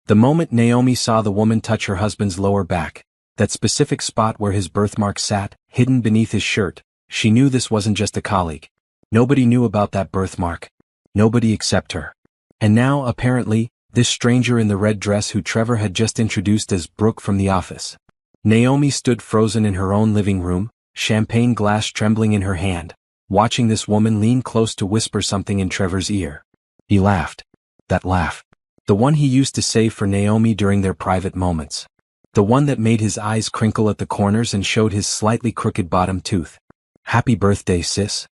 The moment Naomi saw the woman touch her husband's lower back, that specific spot where his birthmark sat, hidden beneath his shirt, she knew this wasn't just a colleague. Nobody knew about that birthmark. Nobody except her. And now, apparently, this stranger in the red dress who Trevor had just introduced as Brooke from the office. Naomi stood frozen in her own living room, champagne glass trembling in her hand, watching this woman lean close to whisper something in Trevor's ear. He laughed. That laugh. The one he used to save for Naomi during their private moments. The one that made his eyes crinkle at the corners and showed his slightly crooked bottom tooth. Happy birthday, sis.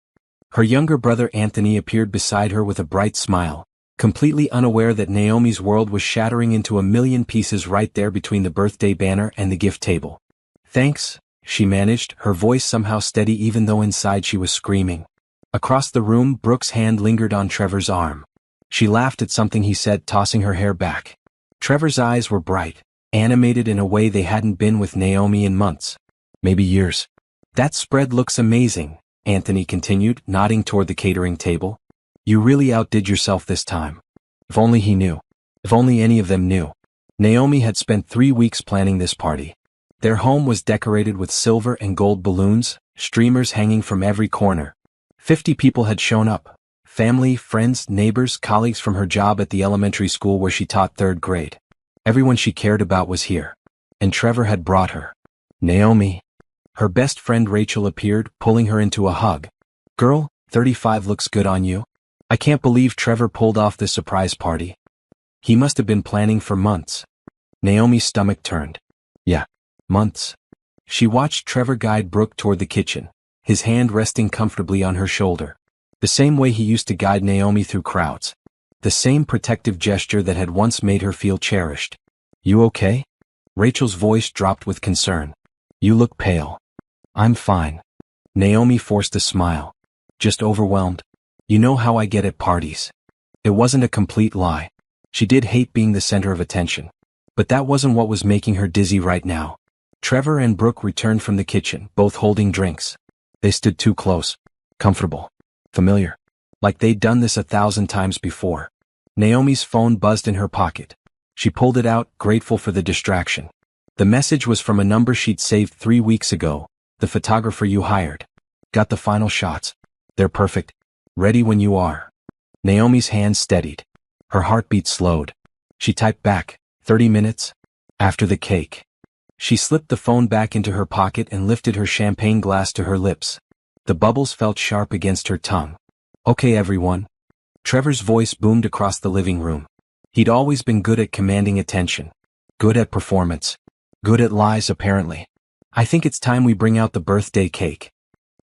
Her younger brother Anthony appeared beside her with a bright smile, completely unaware that Naomi's world was shattering into a million pieces right there between the birthday banner and the gift table. Thanks, she managed, her voice somehow steady even though inside she was screaming. Across the room, Brooke's hand lingered on Trevor's arm. She laughed at something he said, tossing her hair back. Trevor's eyes were bright, animated in a way they hadn't been with Naomi in months. Maybe years. That spread looks amazing, Anthony continued, nodding toward the catering table. You really outdid yourself this time. If only he knew. If only any of them knew. Naomi had spent 3 weeks planning this party. Their home was decorated with silver and gold balloons, streamers hanging from every corner. 50 people had shown up. Family, friends, neighbors, colleagues from her job at the elementary school where she taught 3rd grade. Everyone she cared about was here. And Trevor had brought her. Naomi. Her best friend Rachel appeared, pulling her into a hug. Girl, 35 looks good on you. I can't believe Trevor pulled off this surprise party. He must have been planning for months. Naomi's stomach turned. Yeah, months. She watched Trevor guide Brooke toward the kitchen, his hand resting comfortably on her shoulder. The same way he used to guide Naomi through crowds. The same protective gesture that had once made her feel cherished. You okay? Rachel's voice dropped with concern. You look pale. I'm fine. Naomi forced a smile. Just overwhelmed. You know how I get at parties. It wasn't a complete lie. She did hate being the center of attention. But that wasn't what was making her dizzy right now. Trevor and Brooke returned from the kitchen, both holding drinks. They stood too close. Comfortable. Familiar. Like they'd done this 1,000 times before. Naomi's phone buzzed in her pocket. She pulled it out, grateful for the distraction. The message was from a number she'd saved 3 weeks ago, the photographer you hired. Got the final shots. They're perfect. Ready when you are. Naomi's hand steadied. Her heartbeat slowed. She typed back, 30 minutes. After the cake. She slipped the phone back into her pocket and lifted her champagne glass to her lips. The bubbles felt sharp against her tongue. Okay everyone. Trevor's voice boomed across the living room. He'd always been good at commanding attention. Good at performance. Good at lies apparently. I think it's time we bring out the birthday cake.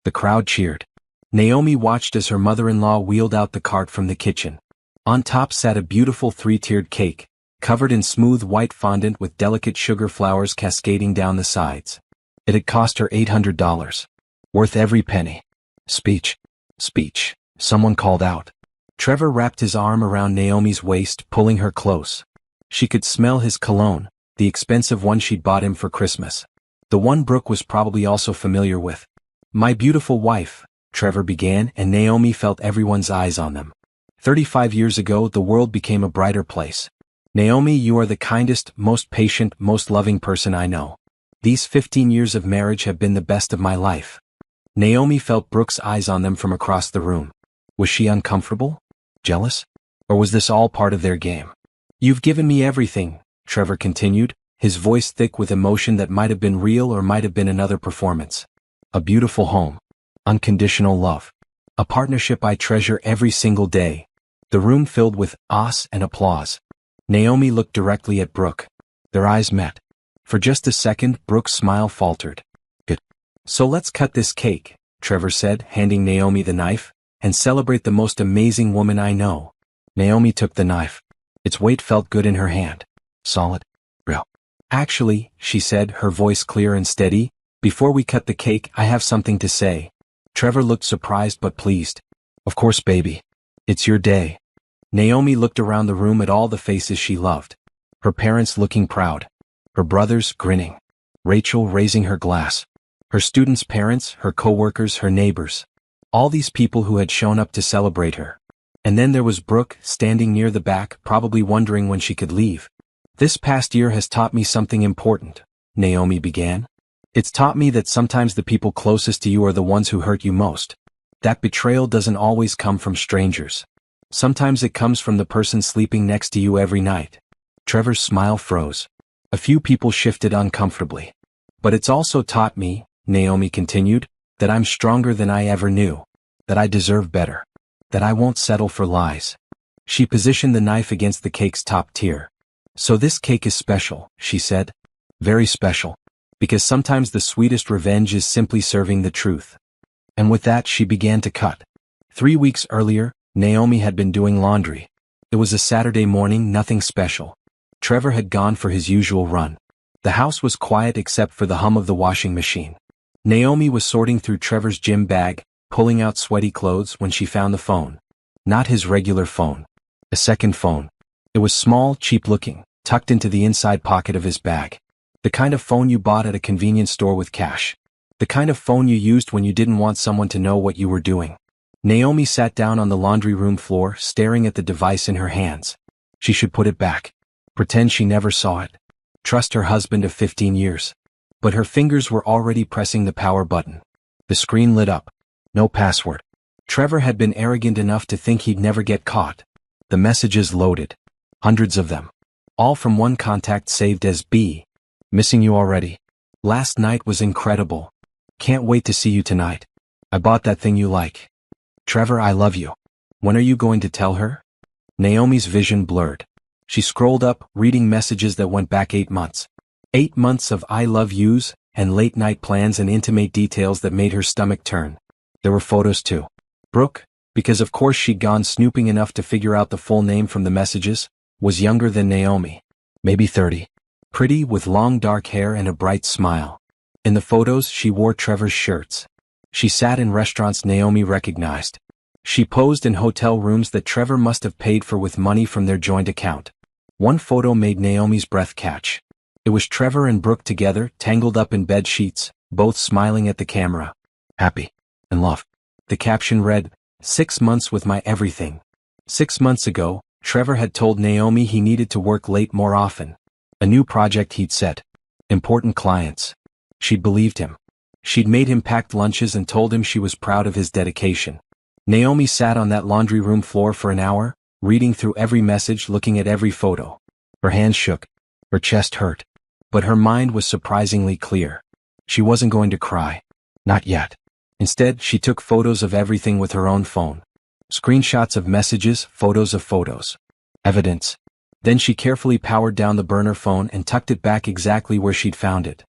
The crowd cheered. Naomi watched as her mother-in-law wheeled out the cart from the kitchen. On top sat a beautiful 3-tiered cake, covered in smooth white fondant with delicate sugar flowers cascading down the sides. It had cost her $800. Worth every penny. Speech. Speech. Someone called out. Trevor wrapped his arm around Naomi's waist, pulling her close. She could smell his cologne, the expensive one she'd bought him for Christmas. The one Brooke was probably also familiar with. My beautiful wife, Trevor began, and Naomi felt everyone's eyes on them. 35 years ago, the world became a brighter place. Naomi, you are the kindest, most patient, most loving person I know. These 15 years of marriage have been the best of my life. Naomi felt Brooke's eyes on them from across the room. Was she uncomfortable? Jealous? Or was this all part of their game? You've given me everything, Trevor continued, his voice thick with emotion that might have been real or might have been another performance. A beautiful home. Unconditional love. A partnership I treasure every single day. The room filled with ahs and applause. Naomi looked directly at Brooke. Their eyes met. For just a second, Brooke's smile faltered. Good. So let's cut this cake, Trevor said, handing Naomi the knife, and celebrate the most amazing woman I know. Naomi took the knife. Its weight felt good in her hand. Solid. Real. Actually, she said, her voice clear and steady, before we cut the cake, I have something to say. Trevor looked surprised but pleased. Of course, baby. It's your day. Naomi looked around the room at all the faces she loved. Her parents looking proud. Her brothers grinning. Rachel raising her glass. Her students' parents, her co-workers, her neighbors. All these people who had shown up to celebrate her. And then there was Brooke, standing near the back, probably wondering when she could leave. This past year has taught me something important, Naomi began. It's taught me that sometimes the people closest to you are the ones who hurt you most. That betrayal doesn't always come from strangers. Sometimes it comes from the person sleeping next to you every night. Trevor's smile froze. A few people shifted uncomfortably. But it's also taught me, Naomi continued, that I'm stronger than I ever knew. That I deserve better. That I won't settle for lies. She positioned the knife against the cake's top tier. So this cake is special, she said. Very special. Because sometimes the sweetest revenge is simply serving the truth. And with that she began to cut. 3 weeks earlier, Naomi had been doing laundry. It was a Saturday morning, nothing special. Trevor had gone for his usual run. The house was quiet except for the hum of the washing machine. Naomi was sorting through Trevor's gym bag, pulling out sweaty clothes when she found the phone. Not his regular phone. A second phone. It was small, cheap-looking, tucked into the inside pocket of his bag. The kind of phone you bought at a convenience store with cash. The kind of phone you used when you didn't want someone to know what you were doing. Naomi sat down on the laundry room floor, staring at the device in her hands. She should put it back. Pretend she never saw it. Trust her husband of 15 years. But her fingers were already pressing the power button. The screen lit up. No password. Trevor had been arrogant enough to think he'd never get caught. The messages loaded. Hundreds of them. All from one contact saved as B. Missing you already. Last night was incredible. Can't wait to see you tonight. I bought that thing you like. Trevor, I love you. When are you going to tell her? Naomi's vision blurred. She scrolled up, reading messages that went back 8 months. 8 months of I love yous, and late-night plans and intimate details that made her stomach turn. There were photos too. Brooke, because of course she'd gone snooping enough to figure out the full name from the messages, was younger than Naomi. Maybe 30. Pretty, with long dark hair and a bright smile. In the photos she wore Trevor's shirts. She sat in restaurants Naomi recognized. She posed in hotel rooms that Trevor must have paid for with money from their joint account. One photo made Naomi's breath catch. It was Trevor and Brooke together, tangled up in bed sheets, both smiling at the camera. Happy. In love. The caption read, 6 months with my everything. 6 months ago, Trevor had told Naomi he needed to work late more often. A new project he'd set. Important clients. She'd believed him. She'd made him packed lunches and told him she was proud of his dedication. Naomi sat on that laundry room floor for an hour, reading through every message, looking at every photo. Her hands shook. Her chest hurt. But her mind was surprisingly clear. She wasn't going to cry. Not yet. Instead, she took photos of everything with her own phone. Screenshots of messages, photos of photos. Evidence. Then she carefully powered down the burner phone and tucked it back exactly where she'd found it.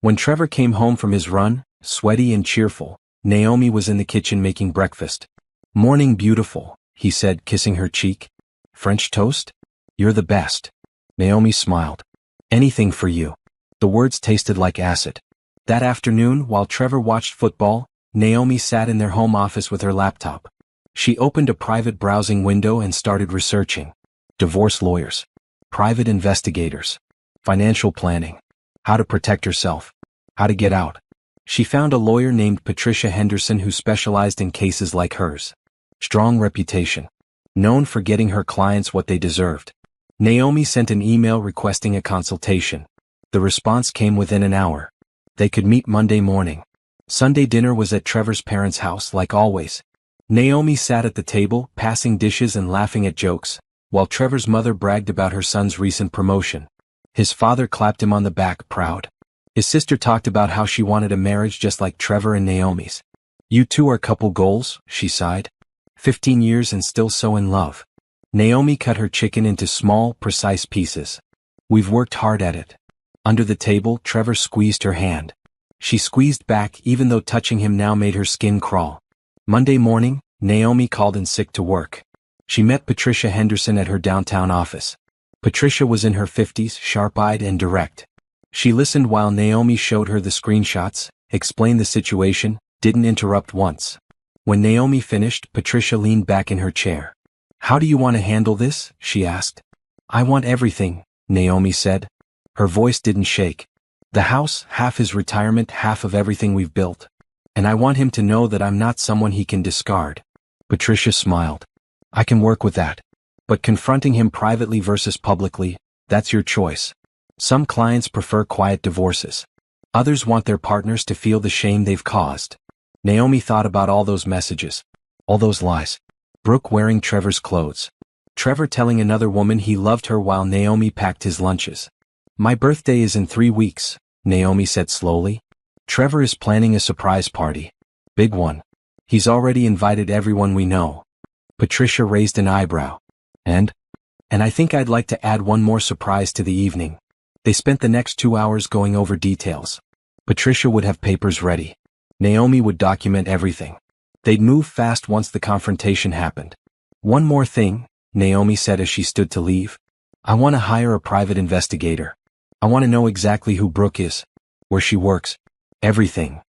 When Trevor came home from his run, sweaty and cheerful, Naomi was in the kitchen making breakfast. Morning beautiful, he said, kissing her cheek. French toast? You're the best. Naomi smiled. Anything for you. The words tasted like acid. That afternoon, while Trevor watched football, Naomi sat in their home office with her laptop. She opened a private browsing window and started researching. Divorce lawyers. Private investigators. Financial planning. How to protect herself. How to get out. She found a lawyer named Patricia Henderson who specialized in cases like hers. Strong reputation. Known for getting her clients what they deserved. Naomi sent an email requesting a consultation. The response came within an hour. They could meet Monday morning. Sunday dinner was at Trevor's parents' house like always. Naomi sat at the table, passing dishes and laughing at jokes, while Trevor's mother bragged about her son's recent promotion. His father clapped him on the back, proud. His sister talked about how she wanted a marriage just like Trevor and Naomi's. You two are couple goals, she sighed. 15 years and still so in love. Naomi cut her chicken into small, precise pieces. We've worked hard at it. Under the table, Trevor squeezed her hand. She squeezed back even though touching him now made her skin crawl. Monday morning, Naomi called in sick to work. She met Patricia Henderson at her downtown office. Patricia was in her 50s, sharp-eyed and direct. She listened while Naomi showed her the screenshots, explained the situation, didn't interrupt once. When Naomi finished, Patricia leaned back in her chair. How do you want to handle this? She asked. I want everything, Naomi said. Her voice didn't shake. The house, half his retirement, half of everything we've built. And I want him to know that I'm not someone he can discard. Patricia smiled. I can work with that. But confronting him privately versus publicly, That's your choice. Some clients prefer quiet divorces. Others want their partners to feel the shame they've caused. Naomi thought about all those messages. All those lies. Brooke wearing Trevor's clothes. Trevor telling another woman he loved her while Naomi packed his lunches. My birthday is in 3 weeks, Naomi said slowly. Trevor is planning a surprise party. Big one. He's already invited everyone we know. Patricia raised an eyebrow. And I think I'd like to add one more surprise to the evening. They spent the next 2 hours going over details. Patricia would have papers ready. Naomi would document everything. They'd move fast once the confrontation happened. One more thing, Naomi said as she stood to leave. I want to hire a private investigator. I want to know exactly who Brooke is, where she works, everything.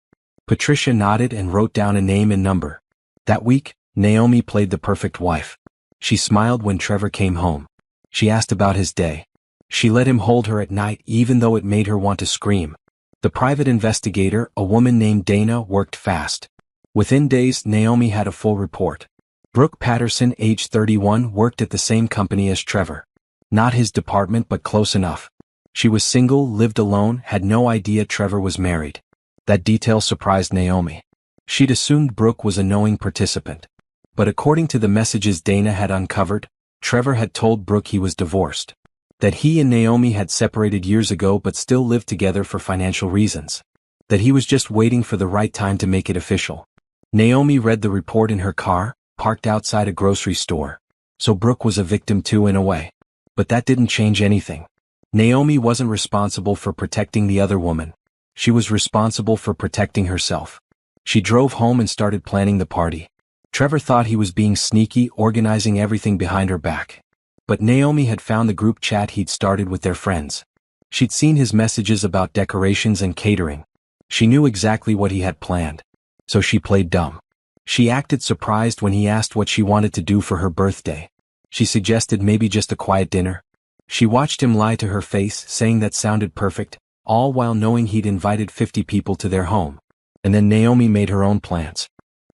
Patricia nodded and wrote down a name and number. That week, Naomi played the perfect wife. She smiled when Trevor came home. She asked about his day. She let him hold her at night even though it made her want to scream. The private investigator, a woman named Dana, worked fast. Within days, Naomi had a full report. Brooke Patterson, age 31, worked at the same company as Trevor. Not his department but close enough. She was single, lived alone, had no idea Trevor was married. That detail surprised Naomi. She'd assumed Brooke was a knowing participant. But according to the messages Dana had uncovered, Trevor had told Brooke he was divorced. That he and Naomi had separated years ago but still lived together for financial reasons. That he was just waiting for the right time to make it official. Naomi read the report in her car, parked outside a grocery store. So Brooke was a victim too in a way. But that didn't change anything. Naomi wasn't responsible for protecting the other woman. She was responsible for protecting herself. She drove home and started planning the party. Trevor thought he was being sneaky, organizing everything behind her back. But Naomi had found the group chat he'd started with their friends. She'd seen his messages about decorations and catering. She knew exactly what he had planned. So she played dumb. She acted surprised when he asked what she wanted to do for her birthday. She suggested maybe just a quiet dinner. She watched him lie to her face, saying that sounded perfect, all while knowing he'd invited 50 people to their home. And then Naomi made her own plans.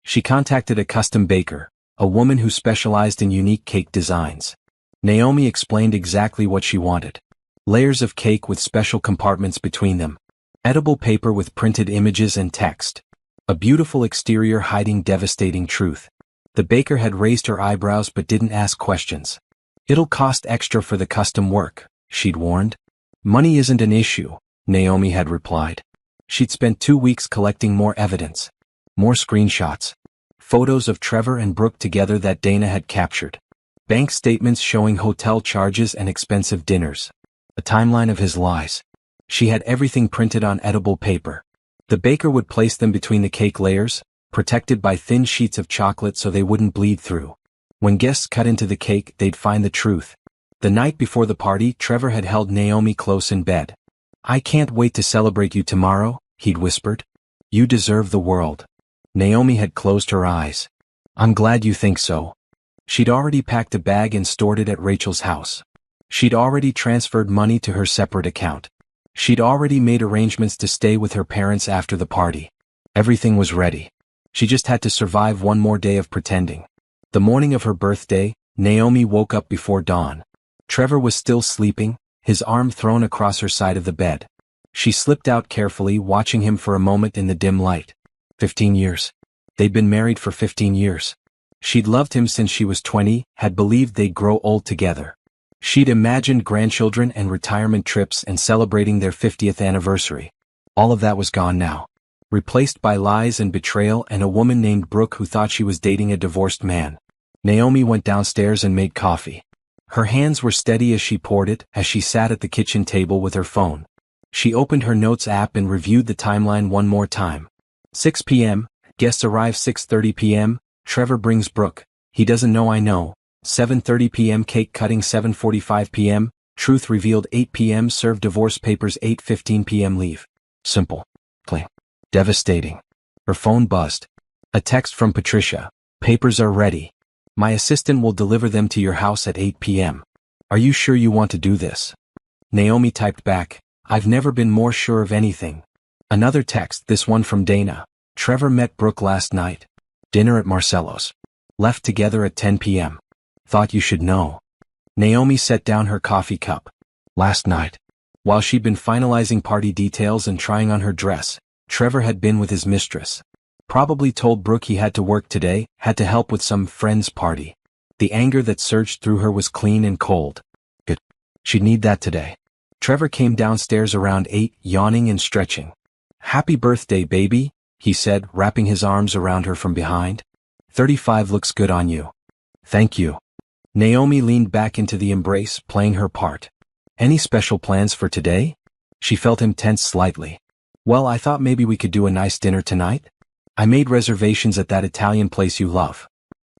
She contacted a custom baker, a woman who specialized in unique cake designs. Naomi explained exactly what she wanted. Layers of cake with special compartments between them. Edible paper with printed images and text. A beautiful exterior hiding devastating truth. The baker had raised her eyebrows but didn't ask questions. It'll cost extra for the custom work, she'd warned. Money isn't an issue, Naomi had replied. She'd spent 2 weeks collecting more evidence. More screenshots. Photos of Trevor and Brooke together that Dana had captured. Bank statements showing hotel charges and expensive dinners. A timeline of his lies. She had everything printed on edible paper. The baker would place them between the cake layers, protected by thin sheets of chocolate so they wouldn't bleed through. When guests cut into the cake, they'd find the truth. The night before the party, Trevor had held Naomi close in bed. I can't wait to celebrate you tomorrow, he'd whispered. You deserve the world. Naomi had closed her eyes. I'm glad you think so. She'd already packed a bag and stored it at Rachel's house. She'd already transferred money to her separate account. She'd already made arrangements to stay with her parents after the party. Everything was ready. She just had to survive one more day of pretending. The morning of her birthday, Naomi woke up before dawn. Trevor was still sleeping, his arm thrown across her side of the bed. She slipped out carefully, watching him for a moment in the dim light. 15 years. They'd been married for 15 years. She'd loved him since she was 20, had believed they'd grow old together. She'd imagined grandchildren and retirement trips and celebrating their 50th anniversary. All of that was gone now. Replaced by lies and betrayal and a woman named Brooke who thought she was dating a divorced man. Naomi went downstairs and made coffee. Her hands were steady as she poured it, as she sat at the kitchen table with her phone. She opened her notes app and reviewed the timeline one more time. 6 p.m., guests arrive 6:30 p.m., Trevor brings Brooke, he doesn't know I know. 7:30 p.m. cake cutting 7:45 p.m., truth revealed 8 p.m. serve divorce papers 8:15 p.m. leave. Simple. Plain. Devastating. Her phone buzzed. A text from Patricia. Papers are ready. My assistant will deliver them to your house at 8 p.m. Are you sure you want to do this? Naomi typed back, I've never been more sure of anything. Another text, this one from Dana. Trevor met Brooke last night. Dinner at Marcello's. Left together at 10 p.m. Thought you should know. Naomi set down her coffee cup. Last night. While she'd been finalizing party details and trying on her dress, Trevor had been with his mistress. Probably told Brooke he had to work today, had to help with some friend's party. The anger that surged through her was clean and cold. Good. She'd need that today. Trevor came downstairs around 8, yawning and stretching. "Happy birthday, baby," he said, wrapping his arms around her from behind. 35 looks good on you. Thank you. Naomi leaned back into the embrace, playing her part. Any special plans for today? She felt him tense slightly. Well, I thought maybe we could do a nice dinner tonight. I made reservations at that Italian place you love.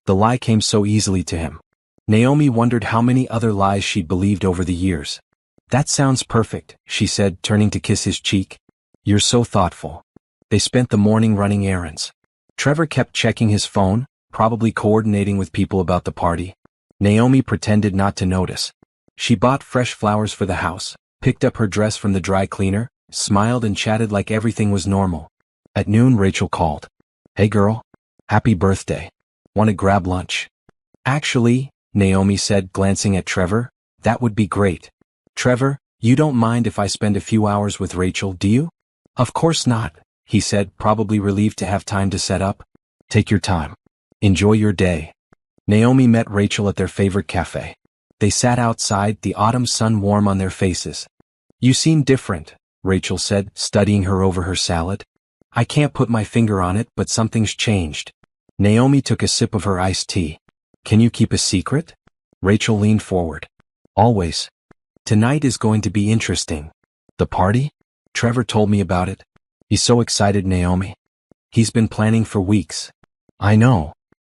The lie came so easily to him. Naomi wondered how many other lies she'd believed over the years. That sounds perfect, she said, turning to kiss his cheek. You're so thoughtful. They spent the morning running errands. Trevor kept checking his phone, probably coordinating with people about the party. Naomi pretended not to notice. She bought fresh flowers for the house, picked up her dress from the dry cleaner, smiled and chatted like everything was normal. At noon, Rachel called. Hey girl. Happy birthday. Want to grab lunch? Actually, Naomi said, glancing at Trevor, that would be great. Trevor, you don't mind if I spend a few hours with Rachel, do you? Of course not, he said, probably relieved to have time to set up. Take your time. Enjoy your day. Naomi met Rachel at their favorite cafe. They sat outside, the autumn sun warm on their faces. You seem different, Rachel said, studying her over her salad. I can't put my finger on it, but something's changed. Naomi took a sip of her iced tea. Can you keep a secret? Rachel leaned forward. Always. Tonight is going to be interesting. The party? Trevor told me about it. He's so excited, Naomi. He's been planning for weeks. I know.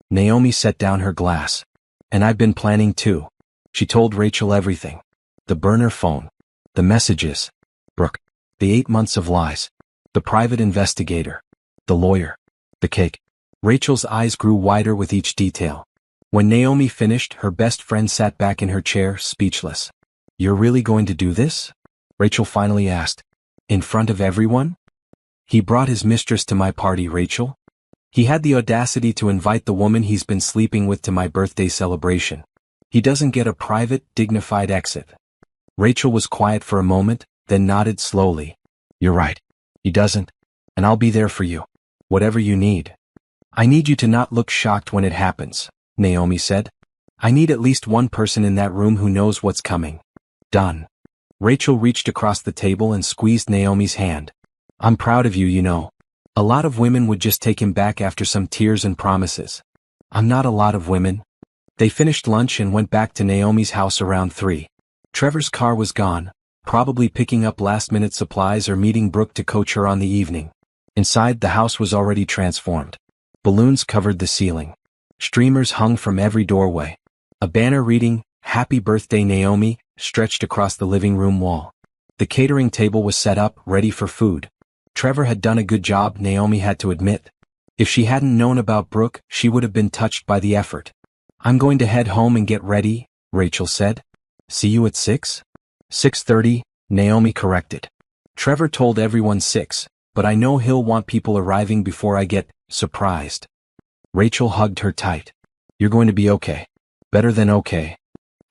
Naomi set down her glass. And I've been planning too. She told Rachel everything. The burner phone. The messages. Brooke. The 8 months of lies. The private investigator. The lawyer. The cake. Rachel's eyes grew wider with each detail. When Naomi finished, her best friend sat back in her chair, speechless. You're really going to do this? Rachel finally asked. In front of everyone? He brought his mistress to my party, Rachel. He had the audacity to invite the woman he's been sleeping with to my birthday celebration. He doesn't get a private, dignified exit. Rachel was quiet for a moment, then nodded slowly. You're right. He doesn't. And I'll be there for you. Whatever you need. I need you to not look shocked when it happens, Naomi said. I need at least one person in that room who knows what's coming. Done. Rachel reached across the table and squeezed Naomi's hand. I'm proud of you, you know. A lot of women would just take him back after some tears and promises. I'm not a lot of women. They finished lunch and went back to Naomi's house around 3. Trevor's car was gone, probably picking up last-minute supplies or meeting Brooke to coach her on the evening. Inside, the house was already transformed. Balloons covered the ceiling. Streamers hung from every doorway. A banner reading, Happy Birthday Naomi, stretched across the living room wall. The catering table was set up, ready for food. Trevor had done a good job, Naomi had to admit. If she hadn't known about Brooke, she would have been touched by the effort. I'm going to head home and get ready, Rachel said. See you at 6? 6:30, Naomi corrected. Trevor told everyone 6, but I know he'll want people arriving before I get surprised. Rachel hugged her tight. You're going to be okay. Better than okay.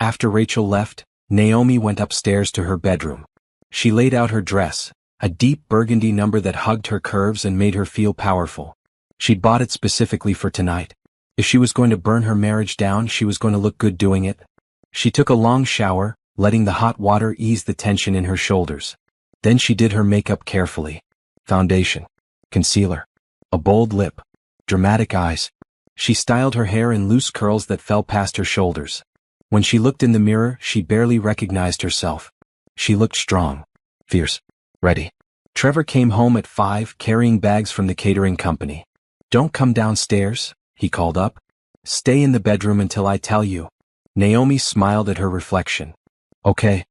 After Rachel left, Naomi went upstairs to her bedroom. She laid out her dress, a deep burgundy number that hugged her curves and made her feel powerful. She'd bought it specifically for tonight. If she was going to burn her marriage down, she was going to look good doing it. She took a long shower, letting the hot water ease the tension in her shoulders. Then she did her makeup carefully. Foundation. Concealer. A bold lip. Dramatic eyes. She styled her hair in loose curls that fell past her shoulders. When she looked in the mirror, she barely recognized herself. She looked strong. Fierce. Ready. Trevor came home at 5, carrying bags from the catering company. Don't come downstairs, he called up. Stay in the bedroom until I tell you. Naomi smiled at her reflection. Okay.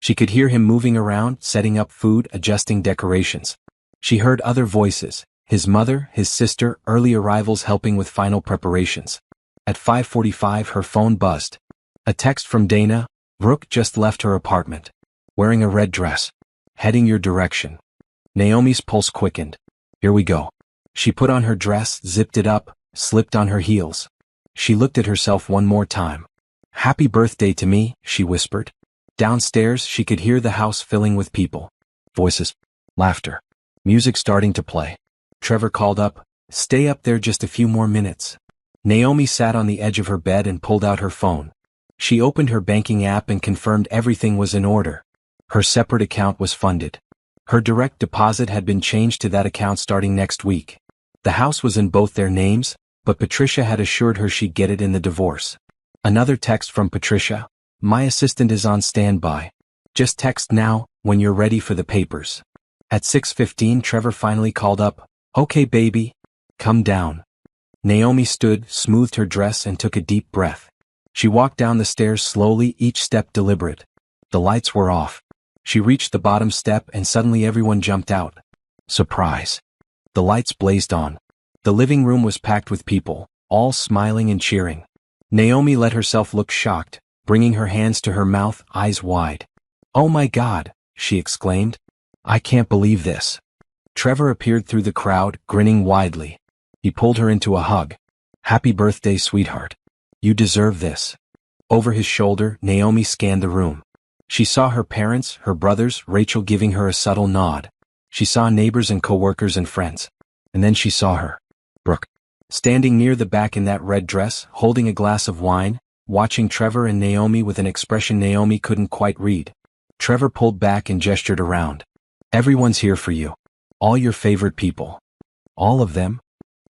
She could hear him moving around, setting up food, adjusting decorations. She heard other voices, his mother, his sister, early arrivals helping with final preparations. At 5:45 her phone buzzed. A text from Dana. Brooke just left her apartment. Wearing a red dress. Heading your direction. Naomi's pulse quickened. Here we go. She put on her dress, zipped it up, slipped on her heels. She looked at herself one more time. Happy birthday to me, she whispered. Downstairs, she could hear the house filling with people. Voices. Laughter. Music starting to play. Trevor called up, "Stay up there just a few more minutes." Naomi sat on the edge of her bed and pulled out her phone. She opened her banking app and confirmed everything was in order. Her separate account was funded. Her direct deposit had been changed to that account starting next week. The house was in both their names, but Patricia had assured her she'd get it in the divorce. Another text from Patricia. "My assistant is on standby. Just text now, when you're ready for the papers." At 6:15 Trevor finally called up, "Okay baby, come down." Naomi stood, smoothed her dress and took a deep breath. She walked down the stairs slowly, each step deliberate. The lights were off. She reached the bottom step and suddenly everyone jumped out. Surprise. The lights blazed on. The living room was packed with people, all smiling and cheering. Naomi let herself look shocked, bringing her hands to her mouth, eyes wide. "Oh my God," she exclaimed. "I can't believe this." Trevor appeared through the crowd, grinning widely. He pulled her into a hug. "Happy birthday, sweetheart. You deserve this." Over his shoulder, Naomi scanned the room. She saw her parents, her brothers, Rachel giving her a subtle nod. She saw neighbors and coworkers and friends. And then she saw her, Brooke, standing near the back in that red dress, holding a glass of wine, watching Trevor and Naomi with an expression Naomi couldn't quite read. Trevor pulled back and gestured around. "Everyone's here for you. All your favorite people." "All of them?"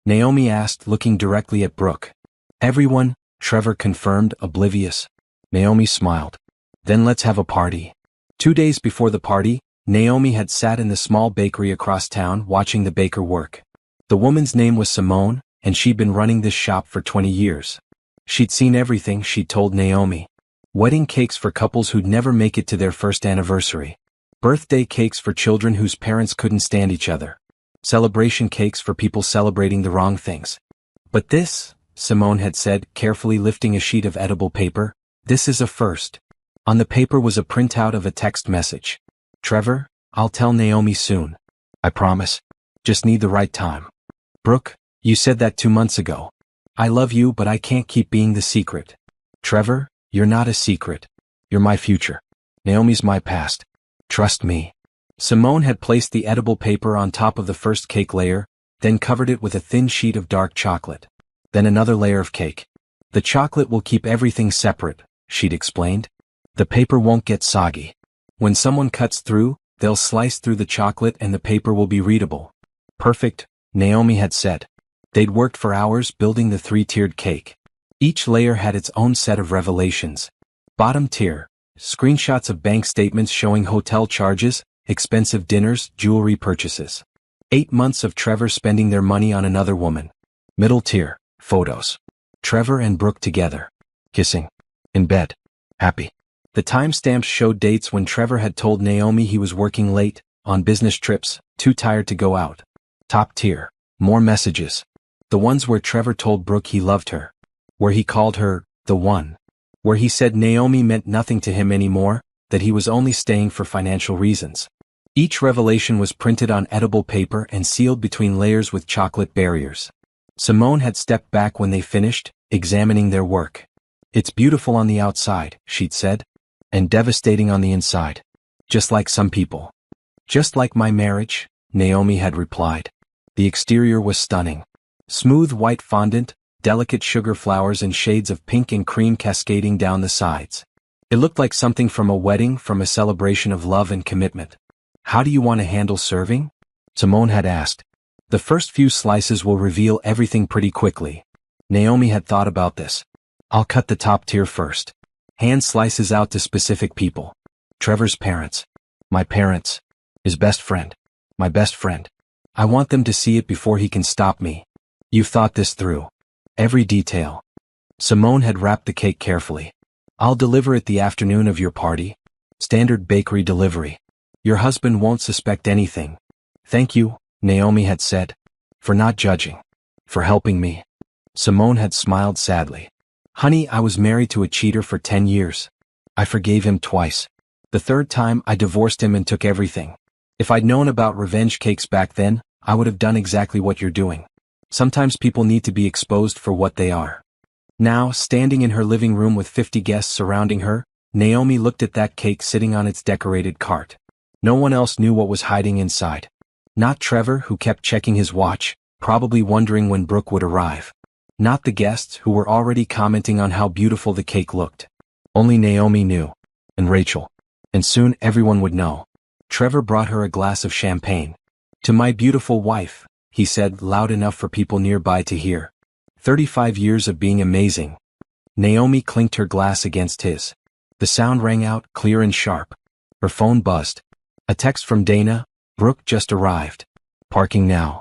Naomi asked, looking directly at Brooke. "Everyone," Trevor confirmed, oblivious. Naomi smiled. "Then let's have a party." 2 days before the party, Naomi had sat in the small bakery across town watching the baker work. The woman's name was Simone, and she'd been running this shop for 20 years. She'd seen everything, she'd told Naomi. Wedding cakes for couples who'd never make it to their first anniversary. Birthday cakes for children whose parents couldn't stand each other. Celebration cakes for people celebrating the wrong things. "But this," Simone had said, carefully lifting a sheet of edible paper, "this is a first." On the paper was a printout of a text message. "Trevor, I'll tell Naomi soon. I promise. Just need the right time." "Brooke, you said that 2 months ago. I love you, but I can't keep being the secret." "Trevor, you're not a secret. You're my future. Naomi's my past. Trust me." Simone had placed the edible paper on top of the first cake layer, then covered it with a thin sheet of dark chocolate. Then another layer of cake. "The chocolate will keep everything separate," she'd explained. "The paper won't get soggy. When someone cuts through, they'll slice through the chocolate and the paper will be readable." "Perfect," Naomi had said. They'd worked for hours building the 3-tiered cake. Each layer had its own set of revelations. Bottom tier, screenshots of bank statements showing hotel charges, expensive dinners, jewelry purchases. 8 months of Trevor spending their money on another woman. Middle tier, photos. Trevor and Brooke together. Kissing. In bed. Happy. The timestamps showed dates when Trevor had told Naomi he was working late, on business trips, too tired to go out. Top tier. More messages. The ones where Trevor told Brooke he loved her. Where he called her, the one. Where he said Naomi meant nothing to him anymore, that he was only staying for financial reasons. Each revelation was printed on edible paper and sealed between layers with chocolate barriers. Simone had stepped back when they finished, examining their work. "It's beautiful on the outside," she'd said. "And devastating on the inside. Just like some people." "Just like my marriage," Naomi had replied. The exterior was stunning. Smooth white fondant, delicate sugar flowers and shades of pink and cream cascading down the sides. It looked like something from a wedding, from a celebration of love and commitment. "How do you want to handle serving?" Simone had asked. "The first few slices will reveal everything pretty quickly." Naomi had thought about this. "I'll cut the top tier first. Hand slices out to specific people. Trevor's parents. My parents. His best friend. My best friend. I want them to see it before he can stop me. You've thought this through. Every detail." Simone had wrapped the cake carefully. "I'll deliver it the afternoon of your party. Standard bakery delivery. Your husband won't suspect anything." "Thank you," Naomi had said. "For not judging. For helping me." Simone had smiled sadly. "Honey, I was married to a cheater for 10 years. I forgave him twice. The third time I divorced him and took everything. If I'd known about revenge cakes back then, I would have done exactly what you're doing. Sometimes people need to be exposed for what they are." Now, standing in her living room with 50 guests surrounding her, Naomi looked at that cake sitting on its decorated cart. No one else knew what was hiding inside. Not Trevor, who kept checking his watch, probably wondering when Brooke would arrive. Not the guests, who were already commenting on how beautiful the cake looked. Only Naomi knew. And Rachel. And soon everyone would know. Trevor brought her a glass of champagne. "To my beautiful wife," he said, loud enough for people nearby to hear. 35 years of being amazing. Naomi clinked her glass against his. The sound rang out, clear and sharp. Her phone buzzed. A text from Dana. "Brooke just arrived. Parking now."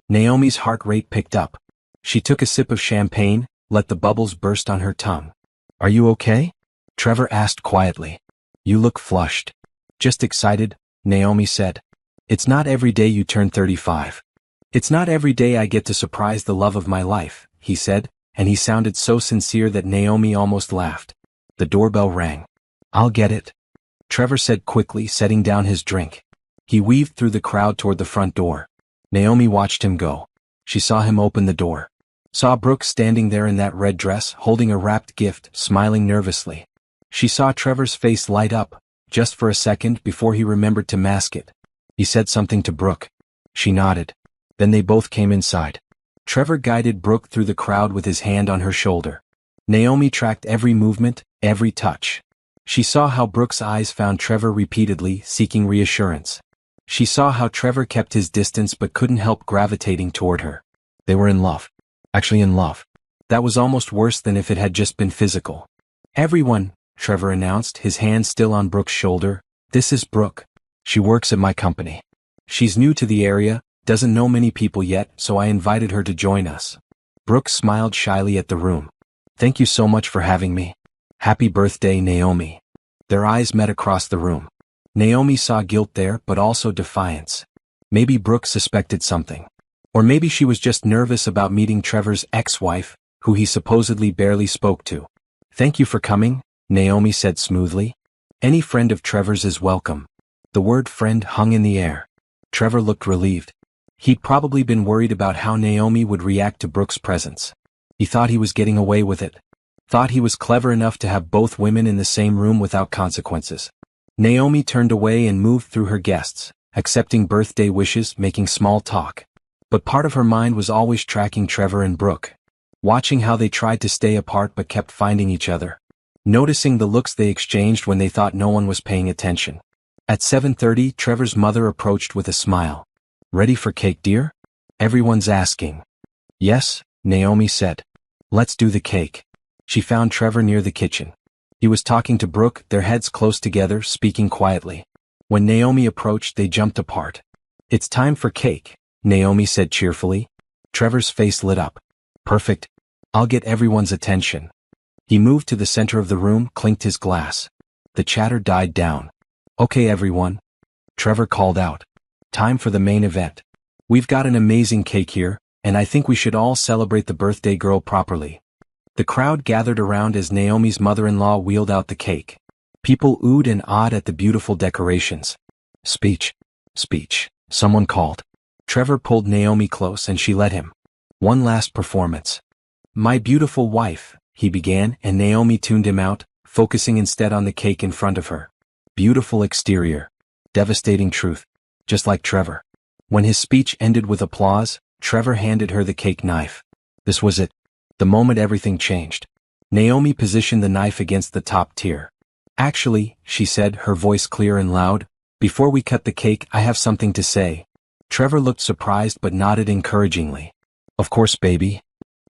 Naomi's heart rate picked up. She took a sip of champagne, let the bubbles burst on her tongue. "Are you okay?" Trevor asked quietly. "You look flushed." "Just excited," Naomi said. "It's not every day you turn 35. It's not every day I get to surprise the love of my life," he said, and he sounded so sincere that Naomi almost laughed. The doorbell rang. "I'll get it," Trevor said quickly, setting down his drink. He weaved through the crowd toward the front door. Naomi watched him go. She saw him open the door. Saw Brooke standing there in that red dress, holding a wrapped gift, smiling nervously. She saw Trevor's face light up, just for a second before he remembered to mask it. He said something to Brooke. She nodded. Then they both came inside. Trevor guided Brooke through the crowd with his hand on her shoulder. Naomi tracked every movement, every touch. She saw how Brooke's eyes found Trevor repeatedly, seeking reassurance. She saw how Trevor kept his distance but couldn't help gravitating toward her. They were in love. Actually in love. That was almost worse than if it had just been physical. "Everyone," Trevor announced, his hand still on Brooke's shoulder. "This is Brooke. She works at my company. She's new to the area, doesn't know many people yet, so I invited her to join us." Brooke smiled shyly at the room. "Thank you so much for having me. Happy birthday, Naomi." Their eyes met across the room. Naomi saw guilt there, but also defiance. Maybe Brooke suspected something. Or maybe she was just nervous about meeting Trevor's ex-wife, who he supposedly barely spoke to. "Thank you for coming," Naomi said smoothly. "Any friend of Trevor's is welcome." The word friend hung in the air. Trevor looked relieved. He'd probably been worried about how Naomi would react to Brooke's presence. He thought he was getting away with it. Thought he was clever enough to have both women in the same room without consequences. Naomi turned away and moved through her guests, accepting birthday wishes, making small talk. But part of her mind was always tracking Trevor and Brooke. Watching how they tried to stay apart but kept finding each other. Noticing the looks they exchanged when they thought no one was paying attention. At 7:30, Trevor's mother approached with a smile. "Ready for cake, dear?" "Everyone's asking." "Yes," Naomi said. "Let's do the cake." She found Trevor near the kitchen. He was talking to Brooke, their heads close together, speaking quietly. When Naomi approached, they jumped apart. "It's time for cake," Naomi said cheerfully. Trevor's face lit up. "Perfect. I'll get everyone's attention." He moved to the center of the room, clinked his glass. The chatter died down. "Okay, everyone," Trevor called out. "Time for the main event. We've got an amazing cake here, and I think we should all celebrate the birthday girl properly." The crowd gathered around as Naomi's mother-in-law wheeled out the cake. People oohed and awed at the beautiful decorations. "Speech. Speech," someone called. Trevor pulled Naomi close and she let him. "One last performance." "My beautiful wife," he began, and Naomi tuned him out, focusing instead on the cake in front of her. Beautiful exterior. Devastating truth. Just like Trevor. When his speech ended with applause, Trevor handed her the cake knife. This was it. The moment everything changed. Naomi positioned the knife against the top tier. "Actually," she said, her voice clear and loud, "before we cut the cake, I have something to say." Trevor looked surprised but nodded encouragingly. "Of course, baby."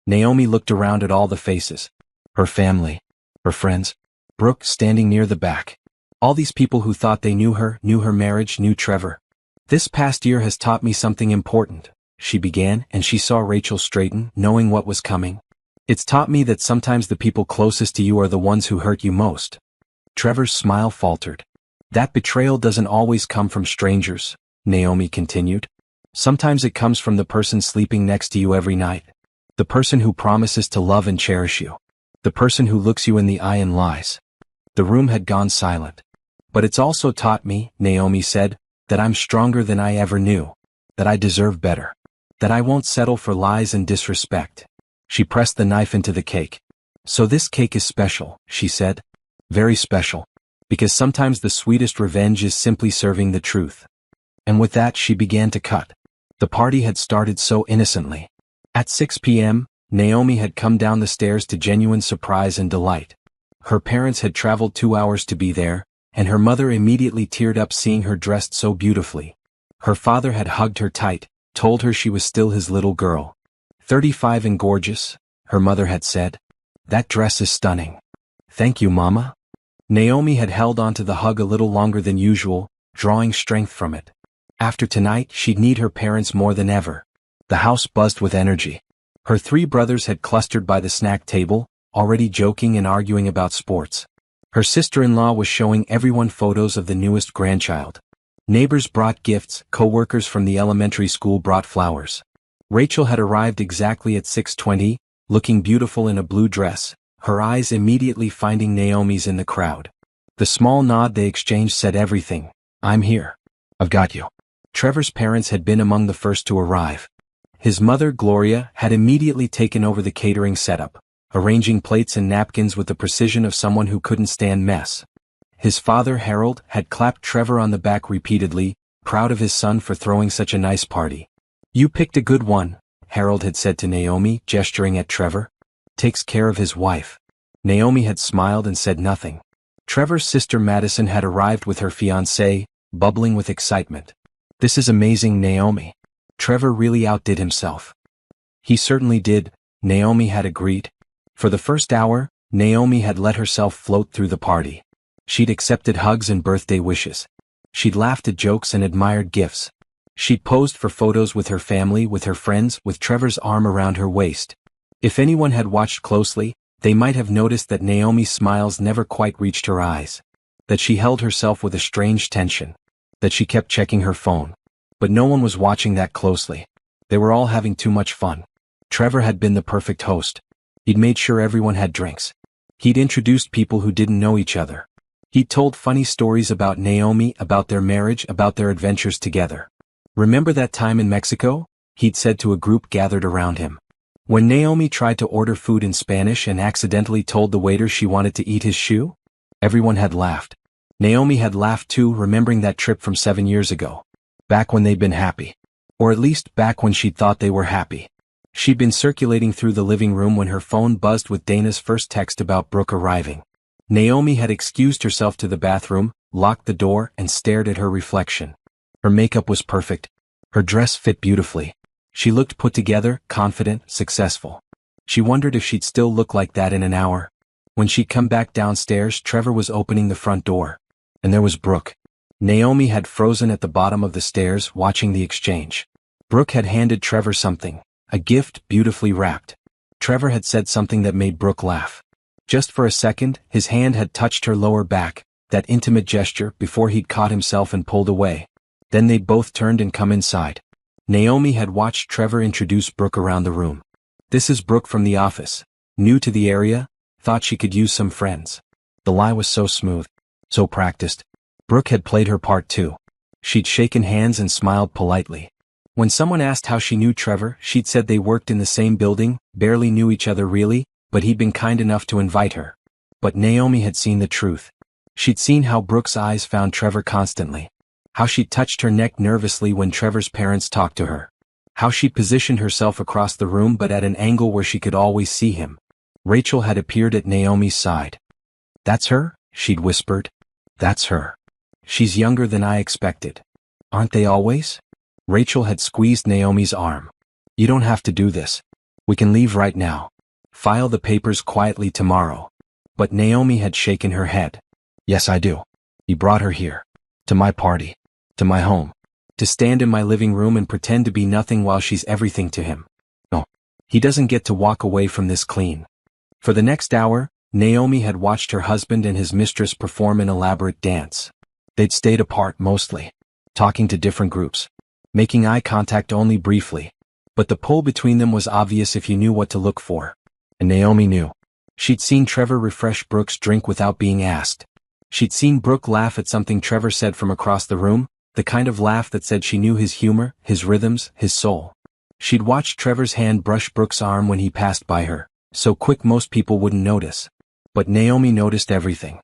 Naomi looked around at all the faces. Her family. Her friends. Brooke standing near the back. All these people who thought they knew her marriage, knew Trevor. "This past year has taught me something important," she began, and she saw Rachel straighten, knowing what was coming. "It's taught me that sometimes the people closest to you are the ones who hurt you most." Trevor's smile faltered. "That betrayal doesn't always come from strangers," Naomi continued. "Sometimes it comes from the person sleeping next to you every night. The person who promises to love and cherish you. The person who looks you in the eye and lies." The room had gone silent. "But it's also taught me," Naomi said, "that I'm stronger than I ever knew. That I deserve better. That I won't settle for lies and disrespect." She pressed the knife into the cake. "So this cake is special," she said. "Very special." Because sometimes the sweetest revenge is simply serving the truth. And with that she began to cut. The party had started so innocently. At 6 p.m., Naomi had come down the stairs to genuine surprise and delight. Her parents had traveled 2 hours to be there, and her mother immediately teared up seeing her dressed so beautifully. Her father had hugged her tight, told her she was still his little girl. 35 and gorgeous, her mother had said. That dress is stunning. Thank you, Mama. Naomi had held onto the hug a little longer than usual, drawing strength from it. After tonight, she'd need her parents more than ever. The house buzzed with energy. Her 3 brothers had clustered by the snack table, already joking and arguing about sports. Her sister-in-law was showing everyone photos of the newest grandchild. Neighbors brought gifts, co-workers from the elementary school brought flowers. Rachel had arrived exactly at 6:20, looking beautiful in a blue dress, her eyes immediately finding Naomi's in the crowd. The small nod they exchanged said everything. I'm here. I've got you. Trevor's parents had been among the first to arrive. His mother, Gloria, had immediately taken over the catering setup, arranging plates and napkins with the precision of someone who couldn't stand mess. His father, Harold, had clapped Trevor on the back repeatedly, proud of his son for throwing such a nice party. You picked a good one, Harold had said to Naomi, gesturing at Trevor. Takes care of his wife. Naomi had smiled and said nothing. Trevor's sister Madison had arrived with her fiancé, bubbling with excitement. This is amazing, Naomi. Trevor really outdid himself. He certainly did, Naomi had agreed. For the first hour, Naomi had let herself float through the party. She'd accepted hugs and birthday wishes. She'd laughed at jokes and admired gifts. She'd posed for photos with her family, with her friends, with Trevor's arm around her waist. If anyone had watched closely, they might have noticed that Naomi's smiles never quite reached her eyes. That she held herself with a strange tension. That she kept checking her phone. But no one was watching that closely. They were all having too much fun. Trevor had been the perfect host. He'd made sure everyone had drinks. He'd introduced people who didn't know each other. He'd told funny stories about Naomi, about their marriage, about their adventures together. Remember that time in Mexico? He'd said to a group gathered around him. When Naomi tried to order food in Spanish and accidentally told the waiter she wanted to eat his shoe? Everyone had laughed. Naomi had laughed too, remembering that trip from 7 years ago. Back when they'd been happy. Or at least back when she'd thought they were happy. She'd been circulating through the living room when her phone buzzed with Dana's first text about Brooke arriving. Naomi had excused herself to the bathroom, locked the door, and stared at her reflection. Her makeup was perfect. Her dress fit beautifully. She looked put together, confident, successful. She wondered if she'd still look like that in an hour. When she'd come back downstairs, Trevor was opening the front door. And there was Brooke. Naomi had frozen at the bottom of the stairs, watching the exchange. Brooke had handed Trevor something, a gift beautifully wrapped. Trevor had said something that made Brooke laugh. Just for a second, his hand had touched her lower back, that intimate gesture, before he'd caught himself and pulled away. Then they'd both turned and come inside. Naomi had watched Trevor introduce Brooke around the room. This is Brooke from the office. New to the area, thought she could use some friends. The lie was so smooth, so practiced. Brooke had played her part too. She'd shaken hands and smiled politely. When someone asked how she knew Trevor, she'd said they worked in the same building, barely knew each other really, but he'd been kind enough to invite her. But Naomi had seen the truth. She'd seen how Brooke's eyes found Trevor constantly. How she touched her neck nervously when Trevor's parents talked to her. How she positioned herself across the room but at an angle where she could always see him. Rachel had appeared at Naomi's side. That's her? She'd whispered. That's her. She's younger than I expected. Aren't they always? Rachel had squeezed Naomi's arm. You don't have to do this. We can leave right now. File the papers quietly tomorrow. But Naomi had shaken her head. Yes, I do. He brought her here. To my party. To my home. To stand in my living room and pretend to be nothing while she's everything to him. No. He doesn't get to walk away from this clean. For the next hour, Naomi had watched her husband and his mistress perform an elaborate dance. They'd stayed apart mostly. Talking to different groups. Making eye contact only briefly. But the pull between them was obvious if you knew what to look for. And Naomi knew. She'd seen Trevor refresh Brooke's drink without being asked. She'd seen Brooke laugh at something Trevor said from across the room, the kind of laugh that said she knew his humor, his rhythms, his soul. She'd watched Trevor's hand brush Brooke's arm when he passed by her, so quick most people wouldn't notice. But Naomi noticed everything.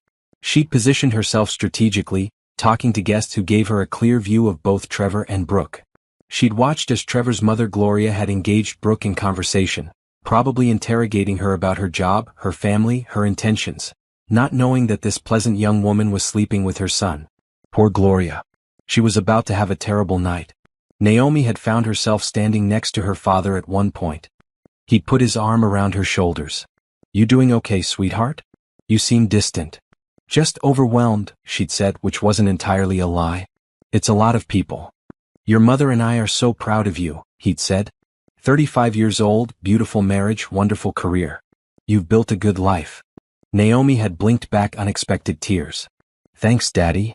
She'd positioned herself strategically, talking to guests who gave her a clear view of both Trevor and Brooke. She'd watched as Trevor's mother Gloria had engaged Brooke in conversation, probably interrogating her about her job, her family, her intentions, not knowing that this pleasant young woman was sleeping with her son. Poor Gloria. She was about to have a terrible night. Naomi had found herself standing next to her father at one point. He'd put his arm around her shoulders. "You doing okay, sweetheart? You seem distant." "Just overwhelmed," she'd said, which wasn't entirely a lie. "It's a lot of people." "Your mother and I are so proud of you," he'd said. 35 years old, beautiful marriage, wonderful career. You've built a good life." Naomi had blinked back unexpected tears. "Thanks, Daddy.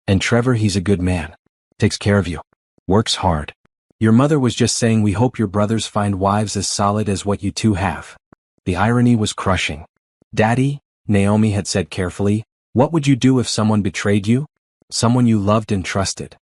And Trevor, he's a good man. Takes care of you. Works hard. Your mother was just saying we hope your brothers find wives as solid as what you two have." The irony was crushing. "Daddy," Naomi had said carefully, "what would you do if someone betrayed you? Someone you loved and trusted?"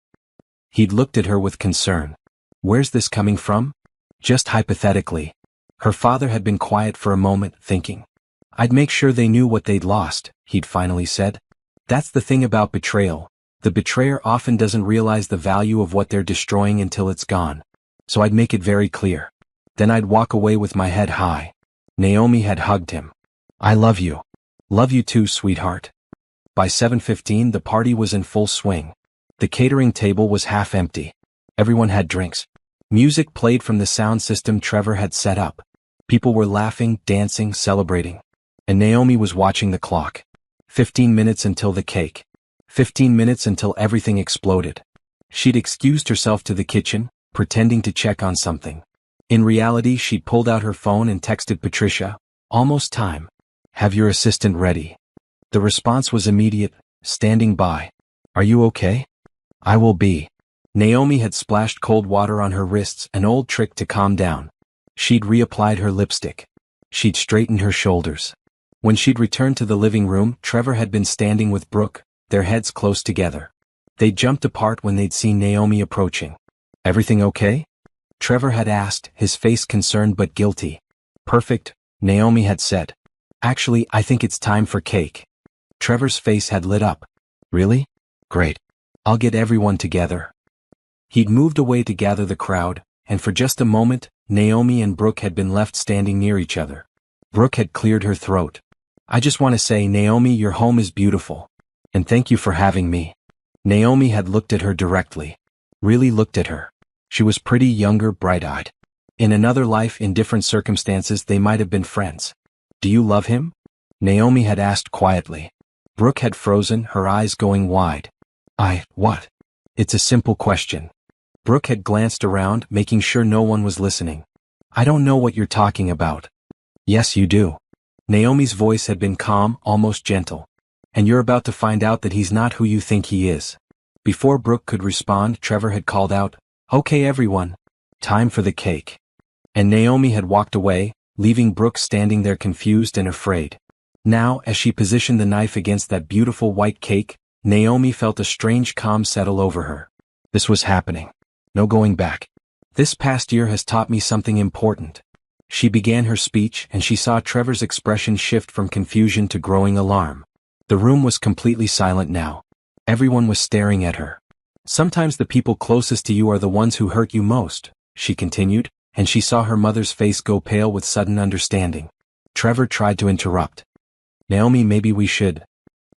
He'd looked at her with concern. "Where's this coming from?" "Just hypothetically." Her father had been quiet for a moment, thinking. "I'd make sure they knew what they'd lost," he'd finally said. "That's the thing about betrayal. The betrayer often doesn't realize the value of what they're destroying until it's gone. So I'd make it very clear. Then I'd walk away with my head high." Naomi had hugged him. "I love you. Love you too, sweetheart." By 7:15 the party was in full swing. The catering table was half empty. Everyone had drinks. Music played from the sound system Trevor had set up. People were laughing, dancing, celebrating. And Naomi was watching the clock. 15 minutes until the cake. 15 minutes until everything exploded. She'd excused herself to the kitchen, pretending to check on something. In reality, she pulled out her phone and texted Patricia, "Almost time. Have your assistant ready." The response was immediate, "Standing by. Are you okay?" "I will be." Naomi had splashed cold water on her wrists, an old trick to calm down. She'd reapplied her lipstick. She'd straightened her shoulders. When she'd returned to the living room, Trevor had been standing with Brooke, their heads close together. They jumped apart when they'd seen Naomi approaching. "Everything okay?" Trevor had asked, his face concerned but guilty. "Perfect," Naomi had said. "Actually, I think it's time for cake." Trevor's face had lit up. "Really? Great. I'll get everyone together." He'd moved away to gather the crowd, and for just a moment, Naomi and Brooke had been left standing near each other. Brooke had cleared her throat. "I just want to say, Naomi, your home is beautiful. And thank you for having me." Naomi had looked at her directly. Really looked at her. She was pretty, younger, bright-eyed. In another life, in different circumstances, they might have been friends. "Do you love him?" Naomi had asked quietly. Brooke had frozen, her eyes going wide. What? It's a simple question." Brooke had glanced around, making sure no one was listening. "I don't know what you're talking about." "Yes, you do." Naomi's voice had been calm, almost gentle. "And you're about to find out that he's not who you think he is." Before Brooke could respond, Trevor had called out, "Okay, everyone. Time for the cake." And Naomi had walked away, leaving Brooke standing there confused and afraid. Now, as she positioned the knife against that beautiful white cake, Naomi felt a strange calm settle over her. This was happening. No going back. "This past year has taught me something important." She began her speech, and she saw Trevor's expression shift from confusion to growing alarm. The room was completely silent now. Everyone was staring at her. "Sometimes the people closest to you are the ones who hurt you most," she continued, and she saw her mother's face go pale with sudden understanding. Trevor tried to interrupt. "Naomi, maybe we should."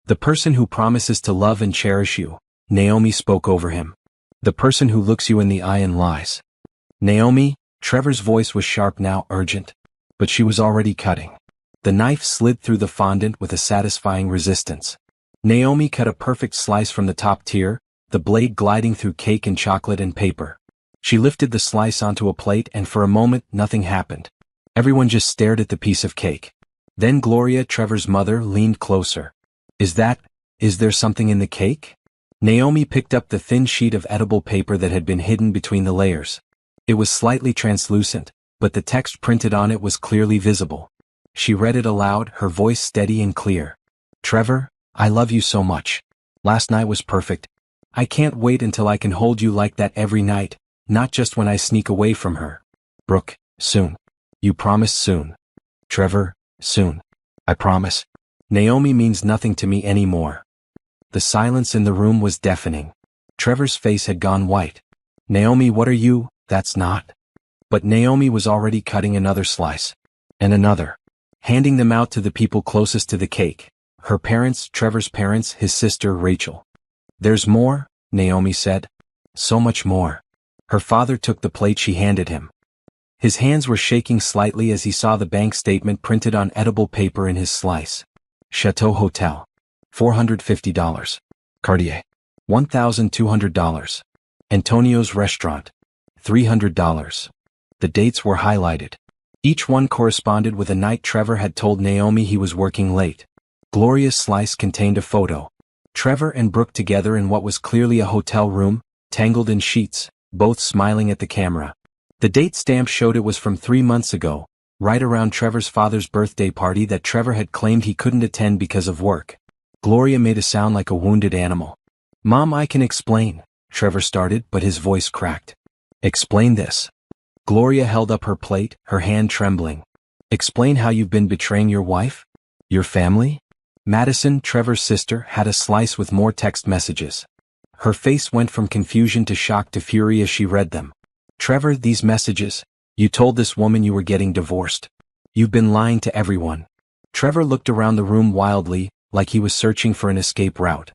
"The person who promises to love and cherish you," Naomi spoke over him. "The person who looks you in the eye and lies." "Naomi," Trevor's voice was sharp now, urgent. But she was already cutting. The knife slid through the fondant with a satisfying resistance. Naomi cut a perfect slice from the top tier, the blade gliding through cake and chocolate and paper. She lifted the slice onto a plate, and for a moment nothing happened. Everyone just stared at the piece of cake. Then Gloria, Trevor's mother, leaned closer. Is there something in the cake?" Naomi picked up the thin sheet of edible paper that had been hidden between the layers. It was slightly translucent, but the text printed on it was clearly visible. She read it aloud, her voice steady and clear. "Trevor, I love you so much. Last night was perfect. I can't wait until I can hold you like that every night, not just when I sneak away from her. Brooke, soon. You promised soon. Trevor, soon. I promise." Naomi means nothing to me anymore. The silence in the room was deafening. Trevor's face had gone white. Naomi, what are you? That's not. But Naomi was already cutting another slice. And another. Handing them out to the people closest to the cake. Her parents, Trevor's parents, his sister, Rachel. There's more, Naomi said. So much more. Her father took the plate she handed him. His hands were shaking slightly as he saw the bank statement printed on edible paper in his slice. Chateau Hotel. $450. Cartier. $1,200. Antonio's Restaurant. $300. The dates were highlighted. Each one corresponded with a night Trevor had told Naomi he was working late. Gloria's slice contained a photo. Trevor and Brooke together in what was clearly a hotel room, tangled in sheets, both smiling at the camera. The date stamp showed it was from 3 months ago, right around Trevor's father's birthday party that Trevor had claimed he couldn't attend because of work. Gloria made a sound like a wounded animal. Mom, I can explain, Trevor started, but his voice cracked. Explain this. Gloria held up her plate, her hand trembling. Explain how you've been betraying your wife? Your family? Madison, Trevor's sister, had a slice with more text messages. Her face went from confusion to shock to fury as she read them. Trevor, these messages. You told this woman you were getting divorced. You've been lying to everyone. Trevor looked around the room wildly, like he was searching for an escape route.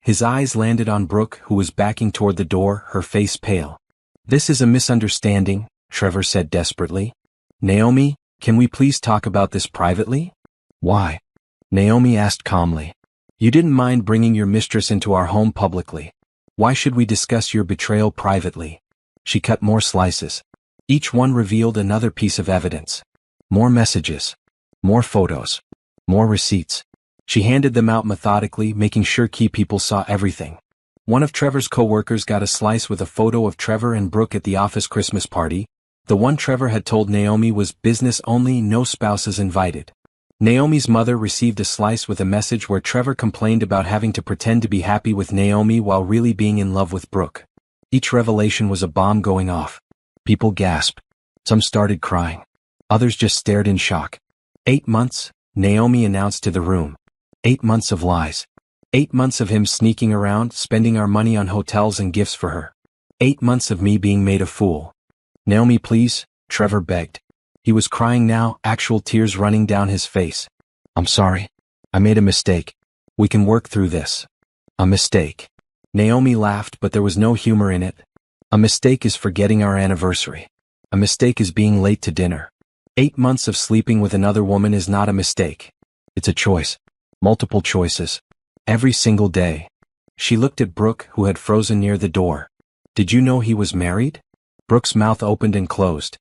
His eyes landed on Brooke, who was backing toward the door, her face pale. This is a misunderstanding, Trevor said desperately. Naomi, can we please talk about this privately? Why? Naomi asked calmly. You didn't mind bringing your mistress into our home publicly. Why should we discuss your betrayal privately? She cut more slices. Each one revealed another piece of evidence. More messages. More photos. More receipts. She handed them out methodically, making sure key people saw everything. One of Trevor's co-workers got a slice with a photo of Trevor and Brooke at the office Christmas party. The one Trevor had told Naomi was business only, no spouses invited. Naomi's mother received a slice with a message where Trevor complained about having to pretend to be happy with Naomi while really being in love with Brooke. Each revelation was a bomb going off. People gasped. Some started crying. Others just stared in shock. 8 months, Naomi announced to the room. 8 months of lies. 8 months of him sneaking around, spending our money on hotels and gifts for her. 8 months of me being made a fool. Naomi, please, Trevor begged. He was crying now, actual tears running down his face. I'm sorry. I made a mistake. We can work through this. A mistake. Naomi laughed, but there was no humor in it. A mistake is forgetting our anniversary. A mistake is being late to dinner. 8 months of sleeping with another woman is not a mistake. It's a choice. Multiple choices. Every single day. She looked at Brooke, who had frozen near the door. Did you know he was married? Brooke's mouth opened and closed.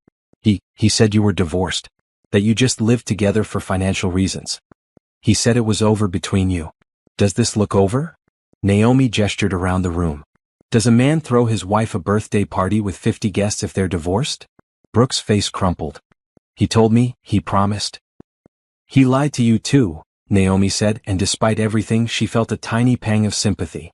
He said you were divorced. That you just lived together for financial reasons. He said it was over between you. Does this look over? Naomi gestured around the room. Does a man throw his wife a birthday party with 50 guests if they're divorced? Brooke's face crumpled. He told me, he promised. He lied to you too, Naomi said, and despite everything she felt a tiny pang of sympathy.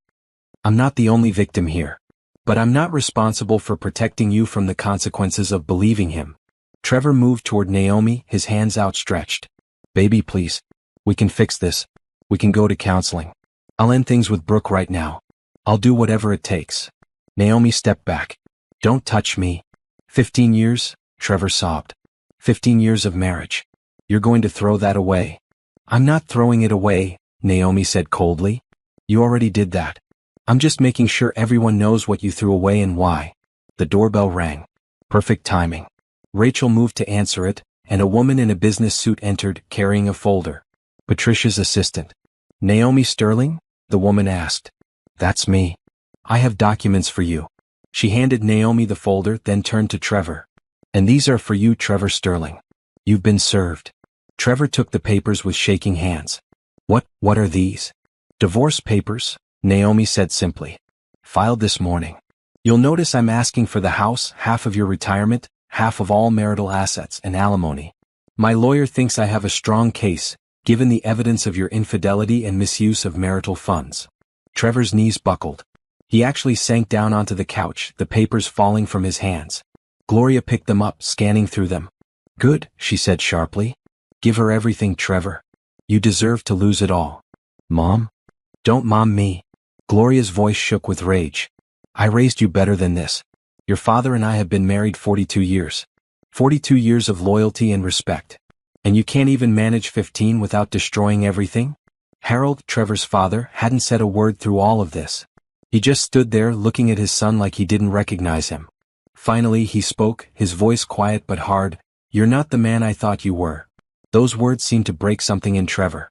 I'm not the only victim here. But I'm not responsible for protecting you from the consequences of believing him. Trevor moved toward Naomi, his hands outstretched. Baby, please. We can fix this. We can go to counseling. I'll end things with Brooke right now. I'll do whatever it takes. Naomi stepped back. Don't touch me. 15 years, Trevor sobbed. 15 years of marriage. You're going to throw that away. I'm not throwing it away, Naomi said coldly. You already did that. I'm just making sure everyone knows what you threw away and why. The doorbell rang. Perfect timing. Rachel moved to answer it, and a woman in a business suit entered, carrying a folder. Patricia's assistant. Naomi Sterling? The woman asked. That's me. I have documents for you. She handed Naomi the folder, then turned to Trevor. And these are for you, Trevor Sterling. You've been served. Trevor took the papers with shaking hands. What are these? Divorce papers? Naomi said simply. Filed this morning. You'll notice I'm asking for the house, half of your retirement, half of all marital assets, and alimony. My lawyer thinks I have a strong case, given the evidence of your infidelity and misuse of marital funds. Trevor's knees buckled. He actually sank down onto the couch, the papers falling from his hands. Gloria picked them up, scanning through them. Good, she said sharply. Give her everything, Trevor. You deserve to lose it all. Mom? Don't mom me. Gloria's voice shook with rage. I raised you better than this. Your father and I have been married 42 years. 42 years of loyalty and respect. And you can't even manage 15 without destroying everything? Harold, Trevor's father, hadn't said a word through all of this. He just stood there looking at his son like he didn't recognize him. Finally he spoke, his voice quiet but hard. You're not the man I thought you were. Those words seemed to break something in Trevor.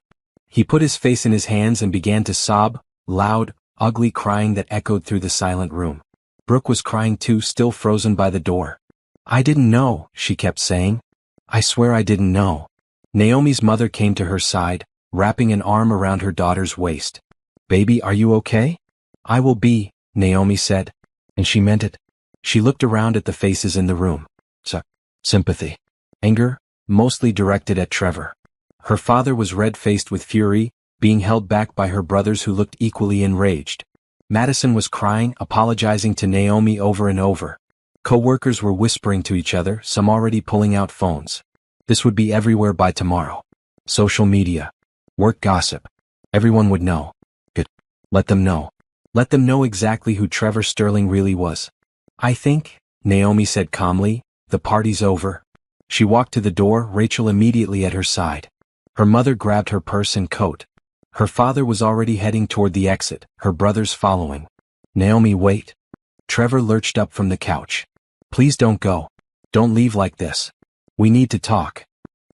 He put his face in his hands and began to sob, loud, ugly crying that echoed through the silent room. Brooke was crying too, still frozen by the door. I didn't know, she kept saying. I swear I didn't know. Naomi's mother came to her side, wrapping an arm around her daughter's waist. Baby, are you okay? I will be, Naomi said. And she meant it. She looked around at the faces in the room. Sympathy. Anger, mostly directed at Trevor. Her father was red-faced with fury, being held back by her brothers who looked equally enraged. Madison was crying, apologizing to Naomi over and over. Co-workers were whispering to each other, some already pulling out phones. This would be everywhere by tomorrow. Social media. Work gossip. Everyone would know. Good. Let them know. Let them know exactly who Trevor Sterling really was. I think, Naomi said calmly, the party's over. She walked to the door, Rachel immediately at her side. Her mother grabbed her purse and coat. Her father was already heading toward the exit, her brothers following. Naomi, wait. Trevor lurched up from the couch. Please don't go. Don't leave like this. We need to talk.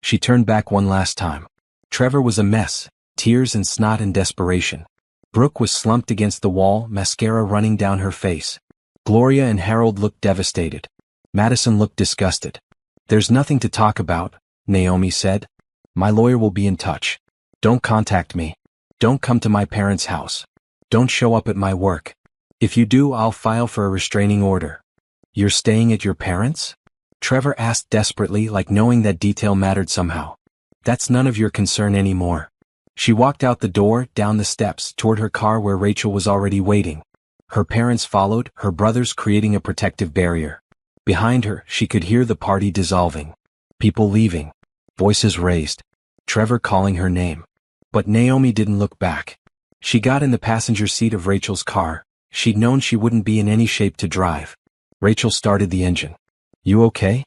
She turned back one last time. Trevor was a mess, tears and snot and desperation. Brooke was slumped against the wall, mascara running down her face. Gloria and Harold looked devastated. Madison looked disgusted. There's nothing to talk about, Naomi said. My lawyer will be in touch. Don't contact me. Don't come to my parents' house. Don't show up at my work. If you do, I'll file for a restraining order. You're staying at your parents'? Trevor asked desperately, like knowing that detail mattered somehow. That's none of your concern anymore. She walked out the door, down the steps, toward her car where Rachel was already waiting. Her parents followed, her brothers creating a protective barrier. Behind her, she could hear the party dissolving. People leaving. Voices raised. Trevor calling her name. But Naomi didn't look back. She got in the passenger seat of Rachel's car. She'd known she wouldn't be in any shape to drive. Rachel started the engine. You okay?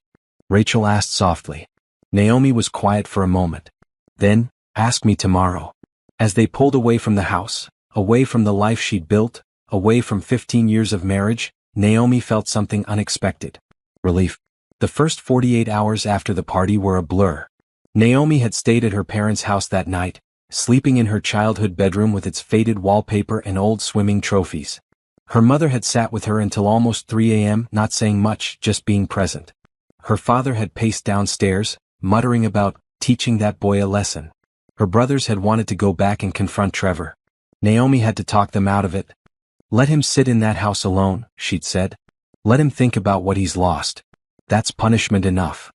Rachel asked softly. Naomi was quiet for a moment. Then, ask me tomorrow. As they pulled away from the house, away from the life she'd built, away from 15 years of marriage, Naomi felt something unexpected. Relief. The first 48 hours after the party were a blur. Naomi had stayed at her parents' house that night, sleeping in her childhood bedroom with its faded wallpaper and old swimming trophies. Her mother had sat with her until almost 3 a.m., not saying much, just being present. Her father had paced downstairs, muttering about teaching that boy a lesson. Her brothers had wanted to go back and confront Trevor. Naomi had to talk them out of it. Let him sit in that house alone, she'd said. Let him think about what he's lost. That's punishment enough.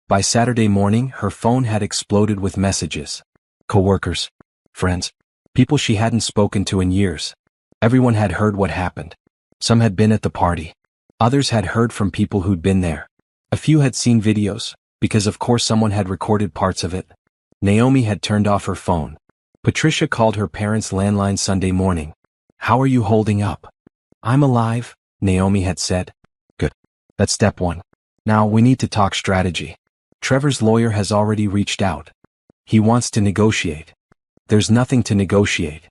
By Saturday morning, her phone had exploded with messages. Co-workers, friends, people she hadn't spoken to in years. Everyone had heard what happened. Some had been at the party. Others had heard from people who'd been there. A few had seen videos, because of course someone had recorded parts of it. Naomi had turned off her phone. Patricia called her parents' landline Sunday morning. How are you holding up? I'm alive, Naomi had said. Good. That's step one. Now we need to talk strategy. Trevor's lawyer has already reached out. He wants to negotiate. There's nothing to negotiate.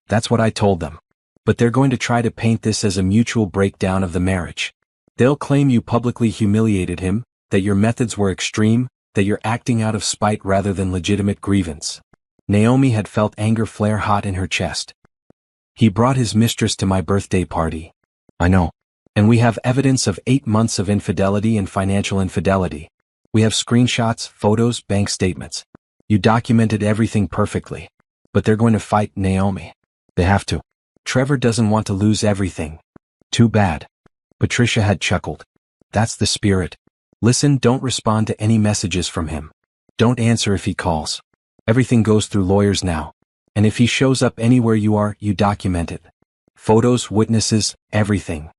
That's what I told them. But they're going to try to paint this as a mutual breakdown of the marriage. They'll claim you publicly humiliated him, that your methods were extreme, that you're acting out of spite rather than legitimate grievance. Naomi had felt anger flare hot in her chest. He brought his mistress to my birthday party. I know. And we have evidence of 8 months of infidelity and financial infidelity. We have screenshots, photos, bank statements. You documented everything perfectly. But they're going to fight, Naomi. They have to. Trevor doesn't want to lose everything. Too bad. Patricia had chuckled. That's the spirit. Listen, don't respond to any messages from him. Don't answer if he calls. Everything goes through lawyers now. And if he shows up anywhere you are, you document it. Photos, witnesses, everything.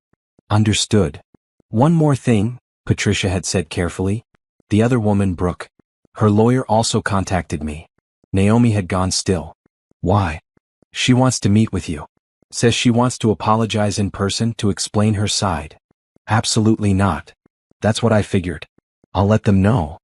Understood. One more thing, Patricia had said carefully. The other woman, Brooke. Her lawyer also contacted me. Naomi had gone still. Why? She wants to meet with you. Says she wants to apologize in person to explain her side. Absolutely not. That's what I figured. I'll let them know.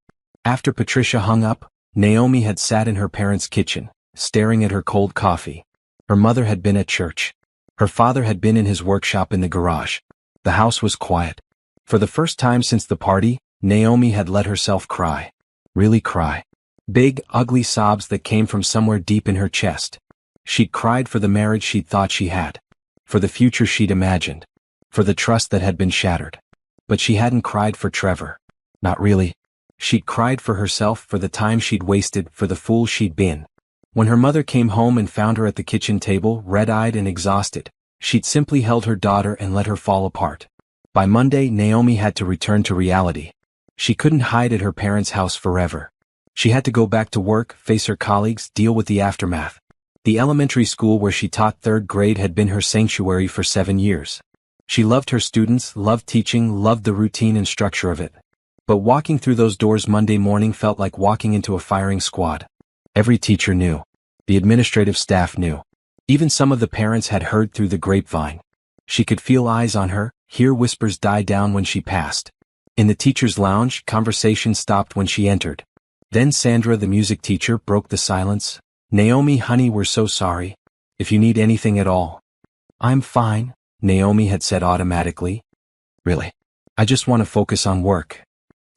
After Patricia hung up, Naomi had sat in her parents' kitchen, staring at her cold coffee. Her mother had been at church. Her father had been in his workshop in the garage. The house was quiet. For the first time since the party, Naomi had let herself cry. Really cry. Big, ugly sobs that came from somewhere deep in her chest. She'd cried for the marriage she'd thought she had. For the future she'd imagined. For the trust that had been shattered. But she hadn't cried for Trevor. Not really. She'd cried for herself, for the time she'd wasted, for the fool she'd been. When her mother came home and found her at the kitchen table, red-eyed and exhausted, she'd simply held her daughter and let her fall apart. By Monday, Naomi had to return to reality. She couldn't hide at her parents' house forever. She had to go back to work, face her colleagues, deal with the aftermath. The elementary school where she taught third grade had been her sanctuary for 7 years. She loved her students, loved teaching, loved the routine and structure of it. But walking through those doors Monday morning felt like walking into a firing squad. Every teacher knew. The administrative staff knew. Even some of the parents had heard through the grapevine. She could feel eyes on her, hear whispers die down when she passed. In the teacher's lounge, conversation stopped when she entered. Then Sandra, the music teacher, broke the silence. Naomi, honey, we're so sorry. If you need anything at all. I'm fine, Naomi had said automatically. Really? I just want to focus on work.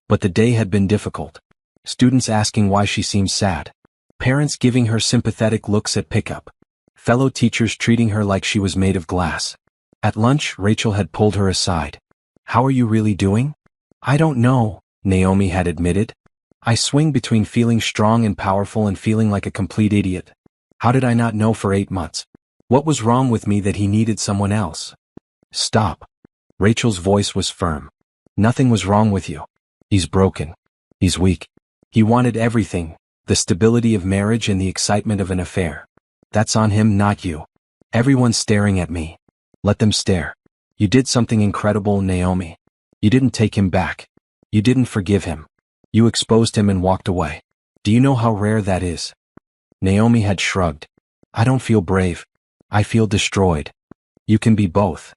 But the day had been difficult. Students asking why she seemed sad. Parents giving her sympathetic looks at pickup. Fellow teachers treating her like she was made of glass. At lunch, Rachel had pulled her aside. How are you really doing? I don't know, Naomi had admitted. I swing between feeling strong and powerful and feeling like a complete idiot. How did I not know for 8 months? What was wrong with me that he needed someone else? Stop. Rachel's voice was firm. Nothing was wrong with you. He's broken. He's weak. He wanted everything, the stability of marriage and the excitement of an affair. That's on him, not you. Everyone's staring at me. Let them stare. You did something incredible, Naomi. You didn't take him back. You didn't forgive him. You exposed him and walked away. Do you know how rare that is? Naomi had shrugged. I don't feel brave. I feel destroyed. You can be both.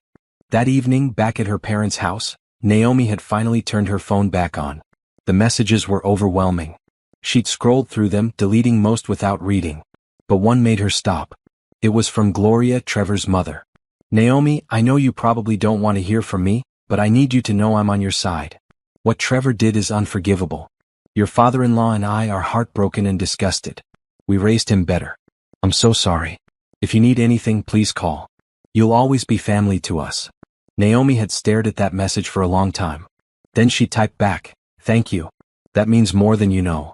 That evening, back at her parents' house, Naomi had finally turned her phone back on. The messages were overwhelming. She'd scrolled through them, deleting most without reading. But one made her stop. It was from Gloria, Trevor's mother. Naomi, I know you probably don't want to hear from me, but I need you to know I'm on your side. What Trevor did is unforgivable. Your father-in-law and I are heartbroken and disgusted. We raised him better. I'm so sorry. If you need anything, please call. You'll always be family to us. Naomi had stared at that message for a long time. Then she typed back, thank you. That means more than you know.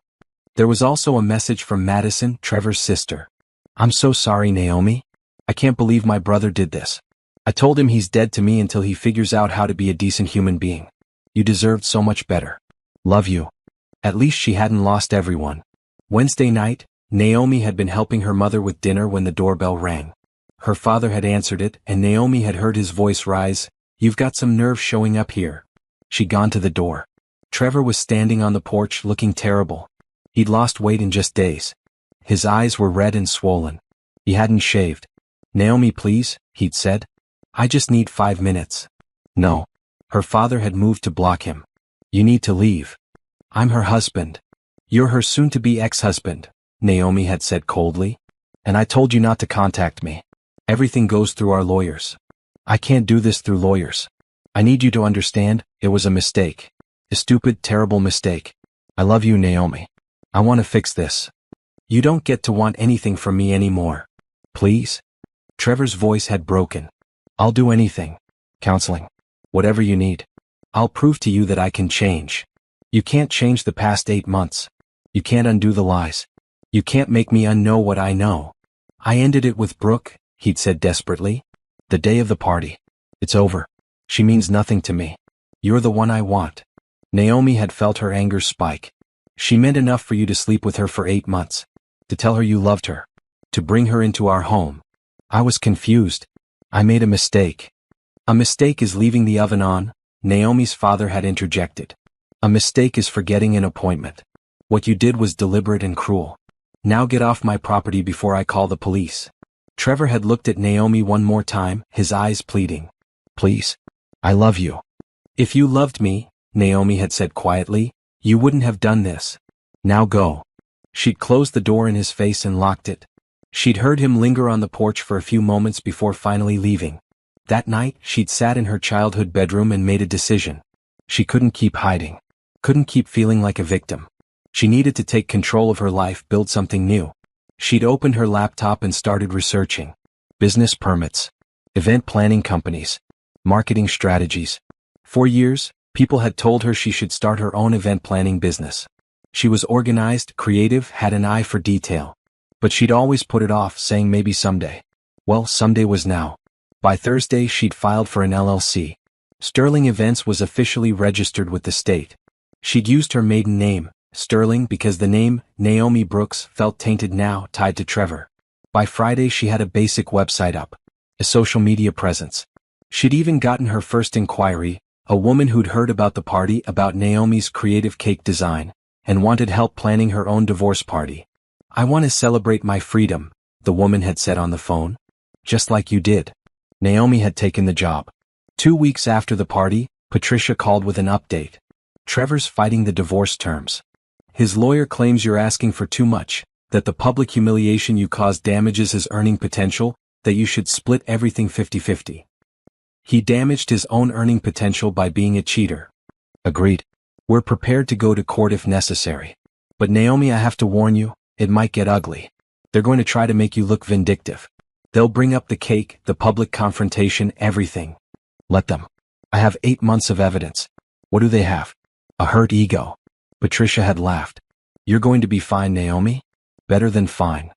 There was also a message from Madison, Trevor's sister. I'm so sorry, Naomi. I can't believe my brother did this. I told him he's dead to me until he figures out how to be a decent human being. You deserved so much better. Love you. At least she hadn't lost everyone. Wednesday night, Naomi had been helping her mother with dinner when the doorbell rang. Her father had answered it, and Naomi had heard his voice rise, You've got some nerve showing up here. She'd gone to the door. Trevor was standing on the porch looking terrible. He'd lost weight in just days. His eyes were red and swollen. He hadn't shaved. Naomi, please, he'd said. I just need 5 minutes. No. Her father had moved to block him. You need to leave. I'm her husband. You're her soon-to-be ex-husband, Naomi had said coldly. And I told you not to contact me. Everything goes through our lawyers. I can't do this through lawyers. I need you to understand, it was a mistake. A stupid, terrible mistake. I love you, Naomi. I want to fix this. You don't get to want anything from me anymore. Please? Trevor's voice had broken. I'll do anything. Counseling. Whatever you need. I'll prove to you that I can change. You can't change the past 8 months. You can't undo the lies. You can't make me unknow what I know. I ended it with Brooke, he'd said desperately. The day of the party. It's over. She means nothing to me. You're the one I want. Naomi had felt her anger spike. She meant enough for you to sleep with her for 8 months. To tell her you loved her. To bring her into our home. I was confused. I made a mistake. A mistake is leaving the oven on, Naomi's father had interjected. A mistake is forgetting an appointment. What you did was deliberate and cruel. Now get off my property before I call the police. Trevor had looked at Naomi one more time, his eyes pleading. Please. I love you. If you loved me, Naomi had said quietly, you wouldn't have done this. Now go. She'd closed the door in his face and locked it. She'd heard him linger on the porch for a few moments before finally leaving. That night, she'd sat in her childhood bedroom and made a decision. She couldn't keep hiding. Couldn't keep feeling like a victim. She needed to take control of her life, build something new. She'd opened her laptop and started researching. Business permits. Event planning companies. Marketing strategies. For years, people had told her she should start her own event planning business. She was organized, creative, had an eye for detail. But she'd always put it off, saying maybe someday. Well, someday was now. By Thursday, she'd filed for an LLC. Sterling Events was officially registered with the state. She'd used her maiden name, Sterling, because the name, Naomi Brooks, felt tainted now, tied to Trevor. By Friday, she had a basic website up. A social media presence. She'd even gotten her first inquiry, a woman who'd heard about the party, about Naomi's creative cake design, and wanted help planning her own divorce party. I want to celebrate my freedom, the woman had said on the phone. Just like you did. Naomi had taken the job. 2 weeks after the party, Patricia called with an update. Trevor's fighting the divorce terms. His lawyer claims you're asking for too much, that the public humiliation you caused damages his earning potential, that you should split everything 50-50. He damaged his own earning potential by being a cheater. Agreed. We're prepared to go to court if necessary. But Naomi, I have to warn you, it might get ugly. They're going to try to make you look vindictive. They'll bring up the cake, the public confrontation, everything. Let them. I have 8 months of evidence. What do they have? A hurt ego. Patricia had laughed. You're going to be fine, Naomi? Better than fine.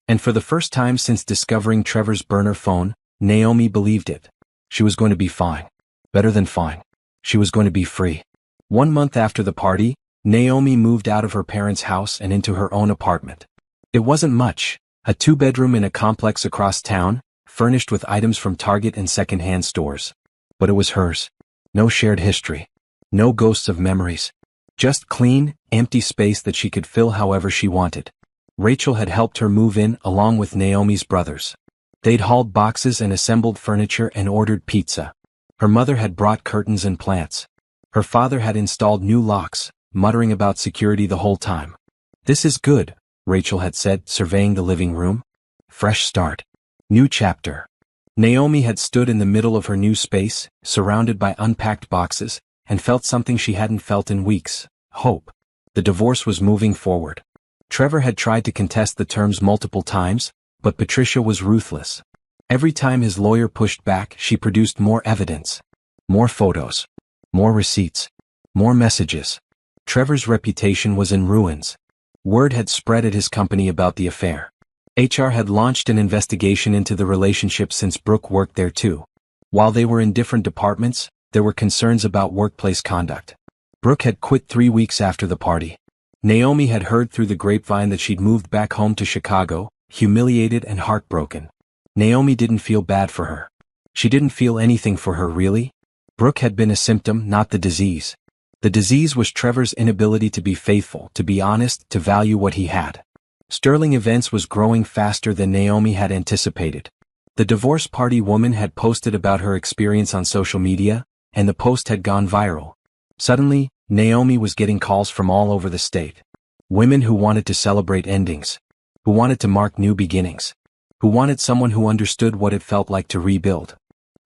And for the first time since discovering Trevor's burner phone, Naomi believed it. She was going to be fine. Better than fine. She was going to be free. 1 month after the party, Naomi moved out of her parents' house and into her own apartment. It wasn't much, a 2-bedroom in a complex across town, furnished with items from Target and second-hand stores. But it was hers. No shared history. No ghosts of memories. Just clean, empty space that she could fill however she wanted. Rachel had helped her move in along with Naomi's brothers. They'd hauled boxes and assembled furniture and ordered pizza. Her mother had brought curtains and plants. Her father had installed new locks, muttering about security the whole time. This is good, Rachel had said, surveying the living room. Fresh start. New chapter. Naomi had stood in the middle of her new space, surrounded by unpacked boxes, and felt something she hadn't felt in weeks. Hope. The divorce was moving forward. Trevor had tried to contest the terms multiple times, but Patricia was ruthless. Every time his lawyer pushed back, she produced more evidence. More photos. More receipts. More messages. Trevor's reputation was in ruins. Word had spread at his company about the affair. HR had launched an investigation into the relationship since Brooke worked there too. While they were in different departments, there were concerns about workplace conduct. Brooke had quit 3 weeks after the party. Naomi had heard through the grapevine that she'd moved back home to Chicago, humiliated and heartbroken. Naomi didn't feel bad for her. She didn't feel anything for her, really. Brooke had been a symptom, not the disease. The disease was Trevor's inability to be faithful, to be honest, to value what he had. Sterling Events was growing faster than Naomi had anticipated. The divorce party woman had posted about her experience on social media, and the post had gone viral. Suddenly, Naomi was getting calls from all over the state. Women who wanted to celebrate endings. Who wanted to mark new beginnings. Who wanted someone who understood what it felt like to rebuild.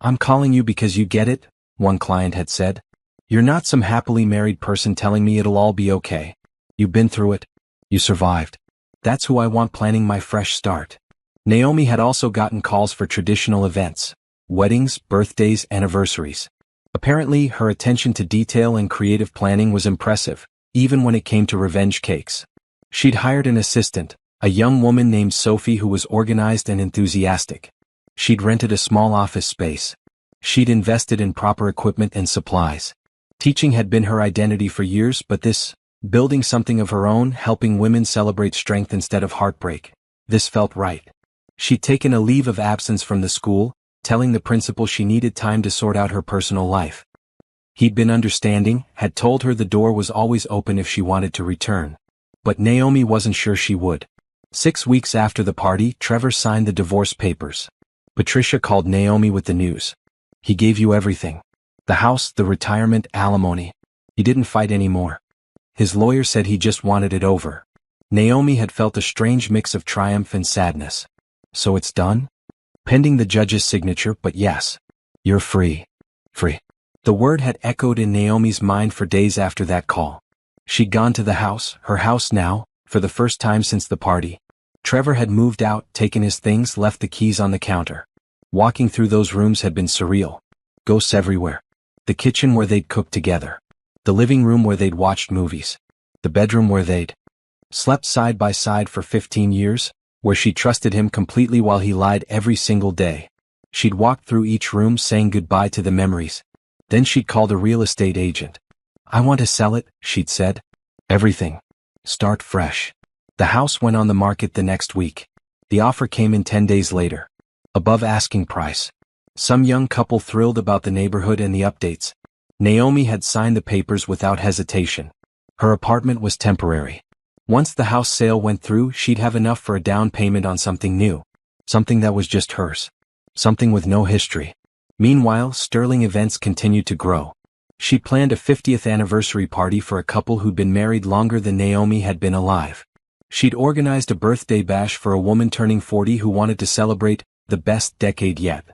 I'm calling you because you get it, one client had said. You're not some happily married person telling me it'll all be okay. You've been through it. You survived. That's who I want planning my fresh start. Naomi had also gotten calls for traditional events. Weddings, birthdays, anniversaries. Apparently, her attention to detail and creative planning was impressive, even when it came to revenge cakes. She'd hired an assistant, a young woman named Sophie who was organized and enthusiastic. She'd rented a small office space. She'd invested in proper equipment and supplies. Teaching had been her identity for years, but this, building something of her own, helping women celebrate strength instead of heartbreak, this felt right. She'd taken a leave of absence from the school, telling the principal she needed time to sort out her personal life. He'd been understanding, had told her the door was always open if she wanted to return. But Naomi wasn't sure she would. 6 weeks after the party, Trevor signed the divorce papers. Patricia called Naomi with the news. He gave you everything. The house, the retirement, alimony. He didn't fight anymore. His lawyer said he just wanted it over. Naomi had felt a strange mix of triumph and sadness. So it's done? Pending the judge's signature, but yes. You're free. Free. The word had echoed in Naomi's mind for days after that call. She'd gone to the house, her house now, for the first time since the party. Trevor had moved out, taken his things, left the keys on the counter. Walking through those rooms had been surreal. Ghosts everywhere. The kitchen where they'd cooked together. The living room where they'd watched movies. The bedroom where they'd slept side by side for 15 years, where she trusted him completely while he lied every single day. She'd walked through each room saying goodbye to the memories. Then she'd called a real estate agent. I want to sell it, she'd said. Everything. Start fresh. The house went on the market the next week. The offer came in 10 days later. Above asking price. Some young couple thrilled about the neighborhood and the updates. Naomi had signed the papers without hesitation. Her apartment was temporary. Once the house sale went through, she'd have enough for a down payment on something new. Something that was just hers. Something with no history. Meanwhile, Sterling events continued to grow. She planned a 50th anniversary party for a couple who'd been married longer than Naomi had been alive. She'd organized a birthday bash for a woman turning 40 who wanted to celebrate the best decade yet.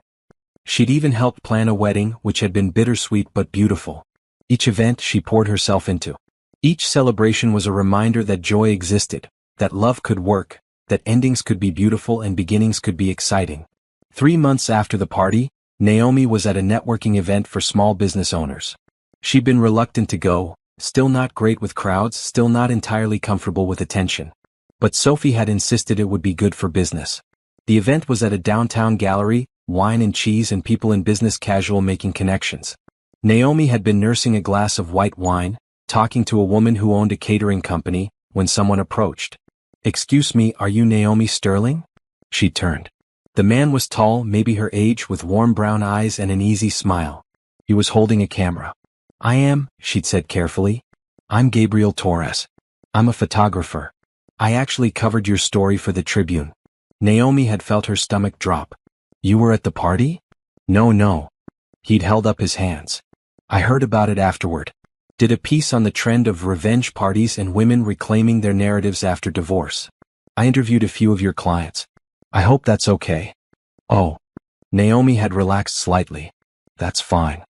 She'd even helped plan a wedding which had been bittersweet but beautiful. Each event she poured herself into. Each celebration was a reminder that joy existed, that love could work, that endings could be beautiful and beginnings could be exciting. 3 months after the party, Naomi was at a networking event for small business owners. She'd been reluctant to go, still not great with crowds, still not entirely comfortable with attention. But Sophie had insisted it would be good for business. The event was at a downtown gallery, wine and cheese and people in business casual making connections. Naomi had been nursing a glass of white wine, talking to a woman who owned a catering company, when someone approached. Excuse me, are you Naomi Sterling? She turned. The man was tall, maybe her age, with warm brown eyes and an easy smile. He was holding a camera. I am, she'd said carefully. I'm Gabriel Torres. I'm a photographer. I actually covered your story for the Tribune. Naomi had felt her stomach drop. You were at the party? No. He'd held up his hands. I heard about it afterward. Did a piece on the trend of revenge parties and women reclaiming their narratives after divorce. I interviewed a few of your clients. I hope that's okay. Oh. Naomi had relaxed slightly. That's fine.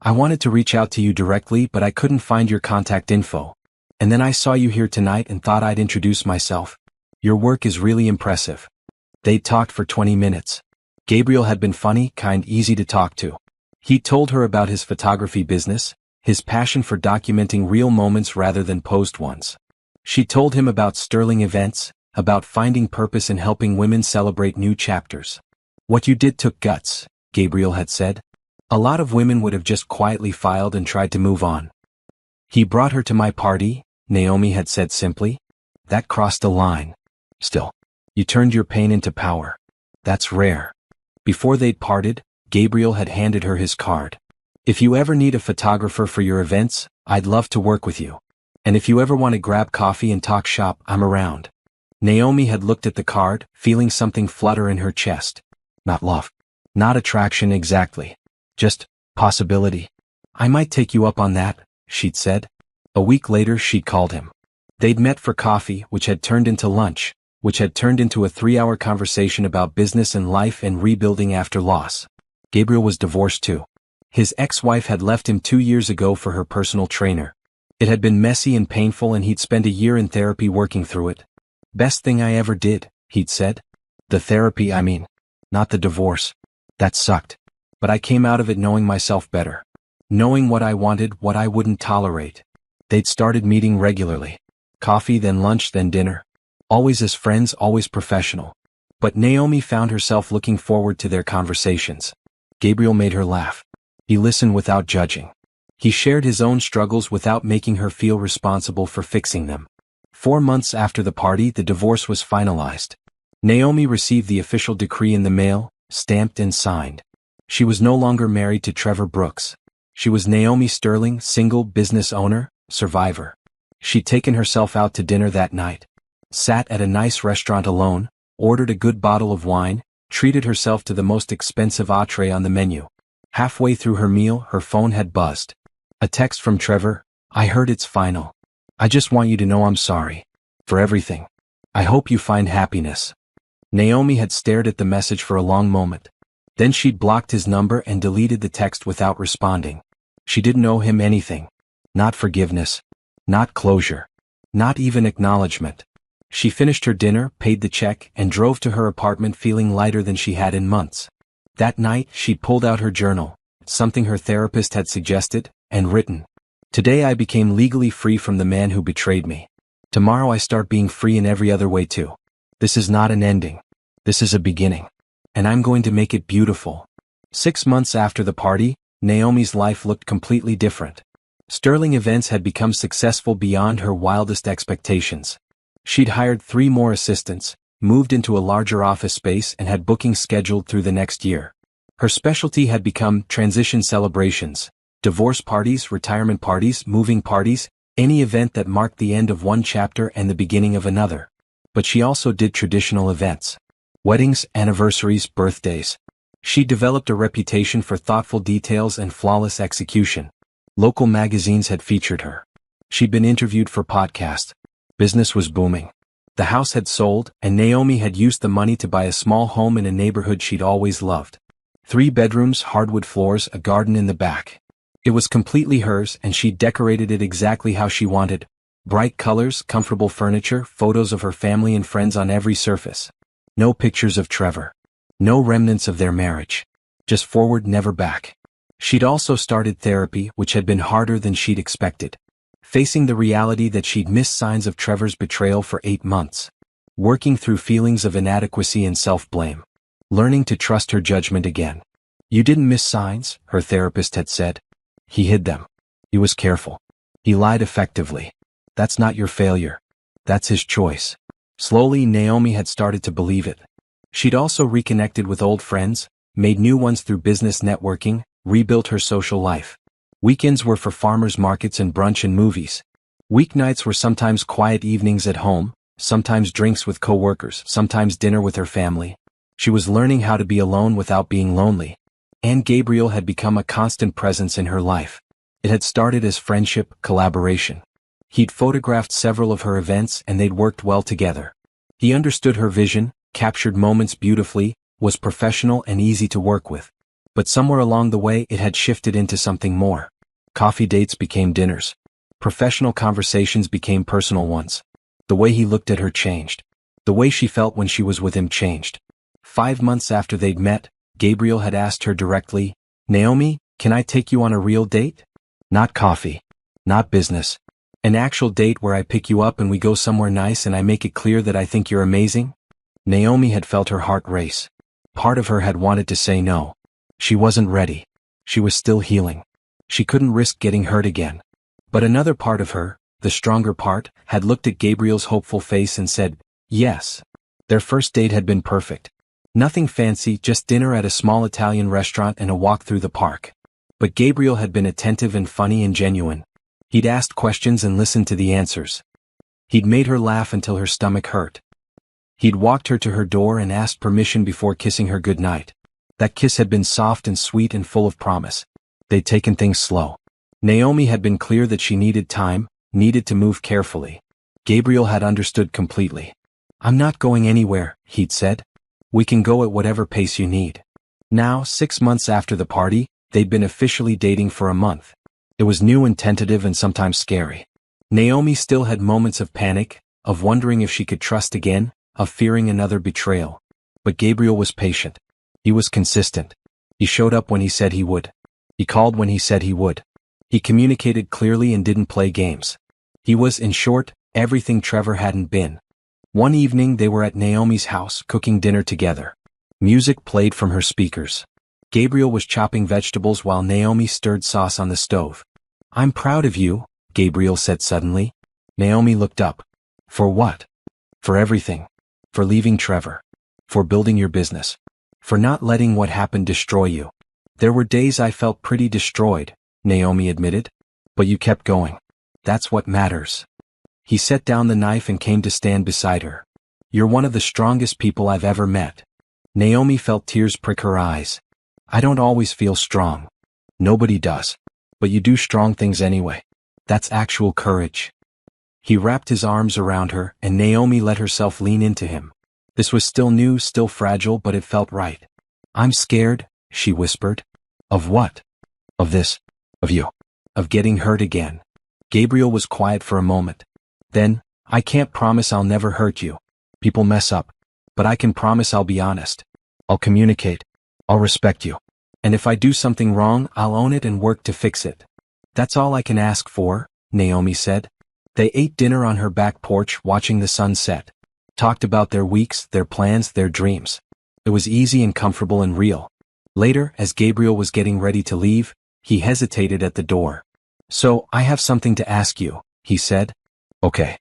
I wanted to reach out to you directly, but I couldn't find your contact info. And then I saw you here tonight and thought I'd introduce myself. Your work is really impressive. They'd talked for 20 minutes. Gabriel had been funny, kind, easy to talk to. He told her about his photography business, his passion for documenting real moments rather than posed ones. She told him about Sterling events, about finding purpose in helping women celebrate new chapters. What you did took guts, Gabriel had said. A lot of women would have just quietly filed and tried to move on. He brought her to my party, Naomi had said simply. That crossed a line. Still, you turned your pain into power. That's rare. Before they'd parted, Gabriel had handed her his card. If you ever need a photographer for your events, I'd love to work with you. And if you ever want to grab coffee and talk shop, I'm around. Naomi had looked at the card, feeling something flutter in her chest. Not love. Not attraction exactly. Just possibility. I might take you up on that, she'd said. A week later she'd called him. They'd met for coffee, which had turned into lunch, which had turned into a 3-hour conversation about business and life and rebuilding after loss. Gabriel was divorced too. His ex-wife had left him 2 years ago for her personal trainer. It had been messy and painful and he'd spent a year in therapy working through it. Best thing I ever did, he'd said. The therapy, I mean. Not the divorce. That sucked. But I came out of it knowing myself better. Knowing what I wanted, what I wouldn't tolerate. They'd started meeting regularly. Coffee, then lunch, then dinner. Always as friends, always professional. But Naomi found herself looking forward to their conversations. Gabriel made her laugh. He listened without judging. He shared his own struggles without making her feel responsible for fixing them. 4 months after the party, the divorce was finalized. Naomi received the official decree in the mail, stamped and signed. She was no longer married to Trevor Brooks. She was Naomi Sterling, single business owner, survivor. She'd taken herself out to dinner that night. sat at a nice restaurant alone, ordered a good bottle of wine, treated herself to the most expensive entree on the menu. Halfway through her meal, her phone had buzzed. A text from Trevor. I heard it's final. I just want you to know I'm sorry. For everything. I hope you find happiness. Naomi had stared at the message for a long moment. Then she'd blocked his number and deleted the text without responding. She didn't owe him anything. Not forgiveness. Not closure. Not even acknowledgement. She finished her dinner, paid the check, and drove to her apartment feeling lighter than she had in months. That night, she'd pulled out her journal, something her therapist had suggested, and written. Today I became legally free from the man who betrayed me. Tomorrow I start being free in every other way too. This is not an ending. This is a beginning. And I'm going to make it beautiful. 6 months after the party, Naomi's life looked completely different. Sterling Events had become successful beyond her wildest expectations. She'd hired 3 more assistants, moved into a larger office space and had bookings scheduled through the next year. Her specialty had become transition celebrations, divorce parties, retirement parties, moving parties, any event that marked the end of one chapter and the beginning of another. But she also did traditional events. Weddings, anniversaries, birthdays. She developed a reputation for thoughtful details and flawless execution. Local magazines had featured her. She'd been interviewed for podcasts. Business was booming. The house had sold, and Naomi had used the money to buy a small home in a neighborhood she'd always loved. 3 bedrooms, hardwood floors, a garden in the back. It was completely hers, and she'd decorated it exactly how she wanted. Bright colors, comfortable furniture, photos of her family and friends on every surface. No pictures of Trevor. No remnants of their marriage. Just forward, never back. She'd also started therapy, which had been harder than she'd expected. Facing the reality that she'd missed signs of Trevor's betrayal for 8 months. Working through feelings of inadequacy and self-blame. Learning to trust her judgment again. You didn't miss signs, her therapist had said. He hid them. He was careful. He lied effectively. That's not your failure. That's his choice. Slowly, Naomi had started to believe it. She'd also reconnected with old friends, made new ones through business networking, rebuilt her social life. Weekends were for farmers markets and brunch and movies. Weeknights were sometimes quiet evenings at home, sometimes drinks with coworkers, sometimes dinner with her family. She was learning how to be alone without being lonely. And Gabriel had become a constant presence in her life. It had started as friendship, collaboration. He'd photographed several of her events and they'd worked well together. He understood her vision, captured moments beautifully, was professional and easy to work with. But somewhere along the way it had shifted into something more. Coffee dates became dinners. Professional conversations became personal ones. The way he looked at her changed. The way she felt when she was with him changed. 5 months after they'd met, Gabriel had asked her directly, Naomi, can I take you on a real date? Not coffee. Not business. An actual date where I pick you up and we go somewhere nice and I make it clear that I think you're amazing? Naomi had felt her heart race. Part of her had wanted to say no. She wasn't ready. She was still healing. She couldn't risk getting hurt again. But another part of her, the stronger part, had looked at Gabriel's hopeful face and said, yes. Their first date had been perfect. Nothing fancy, just dinner at a small Italian restaurant and a walk through the park. But Gabriel had been attentive and funny and genuine. He'd asked questions and listened to the answers. He'd made her laugh until her stomach hurt. He'd walked her to her door and asked permission before kissing her goodnight. That kiss had been soft and sweet and full of promise. They'd taken things slow. Naomi had been clear that she needed time, needed to move carefully. Gabriel had understood completely. I'm not going anywhere, he'd said. We can go at whatever pace you need. Now, 6 months after the party, they'd been officially dating for a month. It was new and tentative and sometimes scary. Naomi still had moments of panic, of wondering if she could trust again, of fearing another betrayal. But Gabriel was patient. He was consistent. He showed up when he said he would. He called when he said he would. He communicated clearly and didn't play games. He was, in short, everything Trevor hadn't been. One evening they were at Naomi's house cooking dinner together. Music played from her speakers. Gabriel was chopping vegetables while Naomi stirred sauce on the stove. I'm proud of you, Gabriel said suddenly. Naomi looked up. For what? For everything. For leaving Trevor. For building your business. For not letting what happened destroy you. There were days I felt pretty destroyed, Naomi admitted. But you kept going. That's what matters. He set down the knife and came to stand beside her. "You're one of the strongest people I've ever met." Naomi felt tears prick her eyes. "I don't always feel strong. Nobody does. But you do strong things anyway. That's actual courage." He wrapped his arms around her, and Naomi let herself lean into him. This was still new, still fragile, but it felt right. "I'm scared," she whispered. "Of what?" "Of this. Of you. Of getting hurt again." Gabriel was quiet for a moment. Then, "I can't promise I'll never hurt you. People mess up. But I can promise I'll be honest. I'll communicate. I'll respect you. And if I do something wrong, I'll own it and work to fix it. That's all I can ask for," Naomi said. They ate dinner on her back porch watching the sun set. Talked about their weeks, their plans, their dreams. It was easy and comfortable and real. Later, as Gabriel was getting ready to leave, he hesitated at the door. "So, I have something to ask you," he said. "Okay.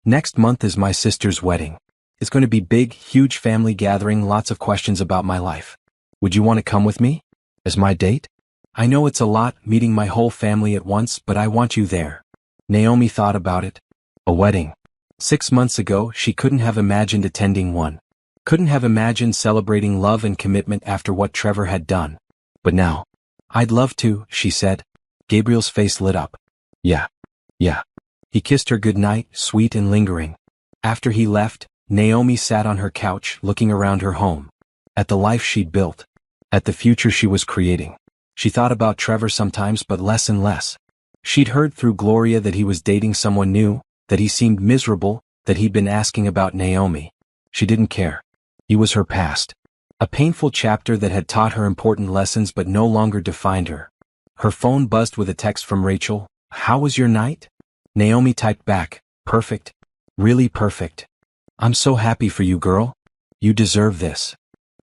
Next month is my sister's wedding. It's going to be big, huge family gathering, lots of questions about my life. Would you want to come with me? As my date? I know it's a lot, meeting my whole family at once, but I want you there." Naomi thought about it. A wedding. 6 months ago, she couldn't have imagined attending one. Couldn't have imagined celebrating love and commitment after what Trevor had done. But now, "I'd love to," she said. Gabriel's face lit up. Yeah. He kissed her goodnight, sweet and lingering. After he left, Naomi sat on her couch, looking around her home. At the life she'd built. At the future she was creating. She thought about Trevor sometimes, but less and less. She'd heard through Gloria that he was dating someone new, that he seemed miserable, that he'd been asking about Naomi. She didn't care. He was her past. A painful chapter that had taught her important lessons but no longer defined her. Her phone buzzed with a text from Rachel. "How was your night?" Naomi typed back, "Perfect. Really perfect. I'm so happy for you, girl. You deserve this."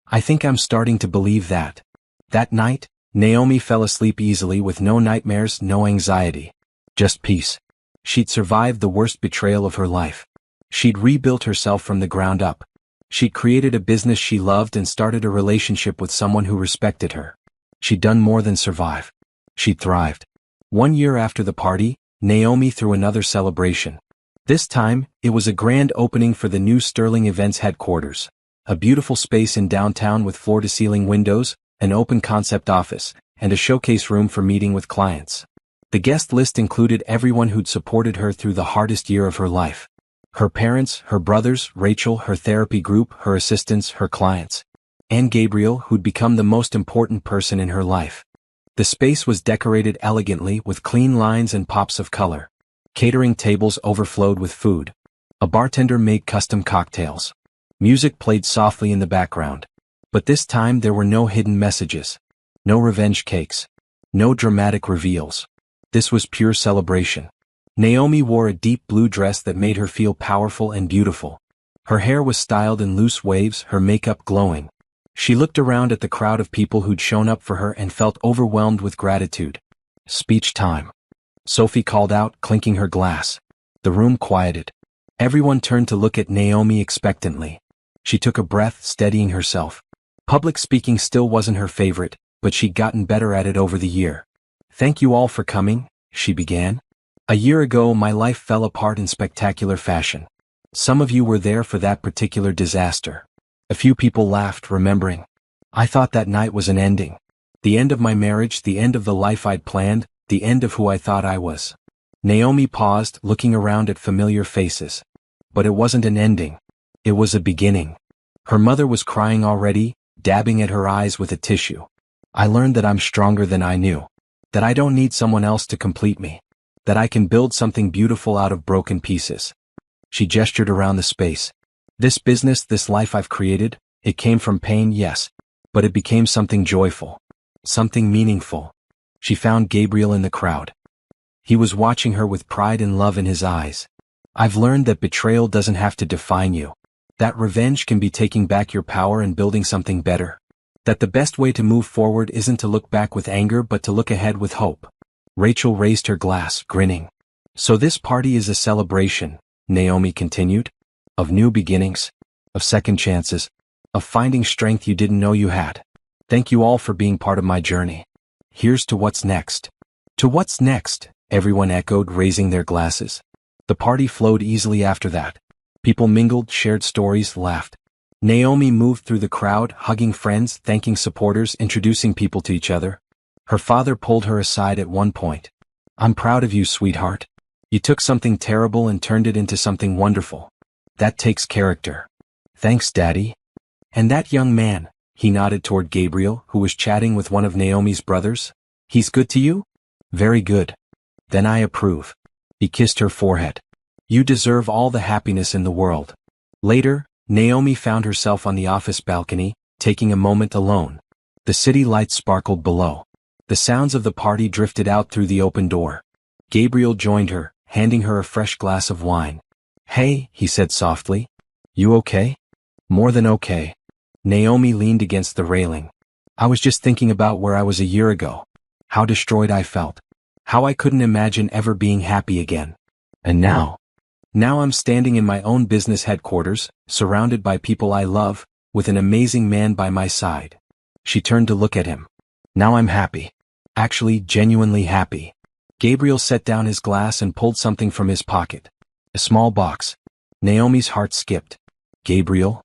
I think I'm starting to believe that. That night, Naomi fell asleep easily with no nightmares, no anxiety. Just peace. She'd survived the worst betrayal of her life. She'd rebuilt herself from the ground up. She'd created a business she loved and started a relationship with someone who respected her. She'd done more than survive. She'd thrived. 1 year after the party, Naomi threw another celebration. This time, it was a grand opening for the new Sterling Events headquarters. A beautiful space in downtown with floor-to-ceiling windows, an open concept office, and a showcase room for meeting with clients. The guest list included everyone who'd supported her through the hardest year of her life. Her parents, her brothers, Rachel, her therapy group, her assistants, her clients. And Gabriel, who'd become the most important person in her life. The space was decorated elegantly with clean lines and pops of color. Catering tables overflowed with food. A bartender made custom cocktails. Music played softly in the background. But this time there were no hidden messages. No revenge cakes. No dramatic reveals. This was pure celebration. Naomi wore a deep blue dress that made her feel powerful and beautiful. Her hair was styled in loose waves, her makeup glowing. She looked around at the crowd of people who'd shown up for her and felt overwhelmed with gratitude. Speech time. Sophie called out, clinking her glass. The room quieted. Everyone turned to look at Naomi expectantly. She took a breath, steadying herself. Public speaking still wasn't her favorite, but she'd gotten better at it over the year. "Thank you all for coming," she began. "A year ago my life fell apart in spectacular fashion. Some of you were there for that particular disaster." A few people laughed, remembering. "I thought that night was an ending. The end of my marriage, the end of the life I'd planned, the end of who I thought I was." Naomi paused, looking around at familiar faces. But it wasn't an ending. It was a beginning. Her mother was crying already, dabbing at her eyes with a tissue. "I learned that I'm stronger than I knew. That I don't need someone else to complete me. That I can build something beautiful out of broken pieces." She gestured around the space. "This business, this life I've created, it came from pain, yes. But it became something joyful. Something meaningful." She found Gabriel in the crowd. He was watching her with pride and love in his eyes. "I've learned that betrayal doesn't have to define you. That revenge can be taking back your power and building something better. That the best way to move forward isn't to look back with anger but to look ahead with hope." Rachel raised her glass, grinning. "So this party is a celebration," Naomi continued. "Of new beginnings. Of second chances. Of finding strength you didn't know you had. Thank you all for being part of my journey. Here's to what's next." "To what's next?" everyone echoed, raising their glasses. The party flowed easily after that. People mingled, shared stories, laughed. Naomi moved through the crowd, hugging friends, thanking supporters, introducing people to each other. Her father pulled her aside at one point. "I'm proud of you, sweetheart. You took something terrible and turned it into something wonderful. That takes character." "Thanks, Daddy." "And that young man," he nodded toward Gabriel, who was chatting with one of Naomi's brothers. "He's good to you?" "Very good." "Then I approve." He kissed her forehead. "You deserve all the happiness in the world." Later, Naomi found herself on the office balcony, taking a moment alone. The city lights sparkled below. The sounds of the party drifted out through the open door. Gabriel joined her, handing her a fresh glass of wine. "Hey," he said softly. "You okay?" "More than okay." Naomi leaned against the railing. "I was just thinking about where I was a year ago. How destroyed I felt. How I couldn't imagine ever being happy again. And now I'm standing in my own business headquarters, surrounded by people I love, with an amazing man by my side." She turned to look at him. "Now I'm happy. Actually, genuinely happy." Gabriel set down his glass and pulled something from his pocket. A small box. Naomi's heart skipped. "Gabriel?"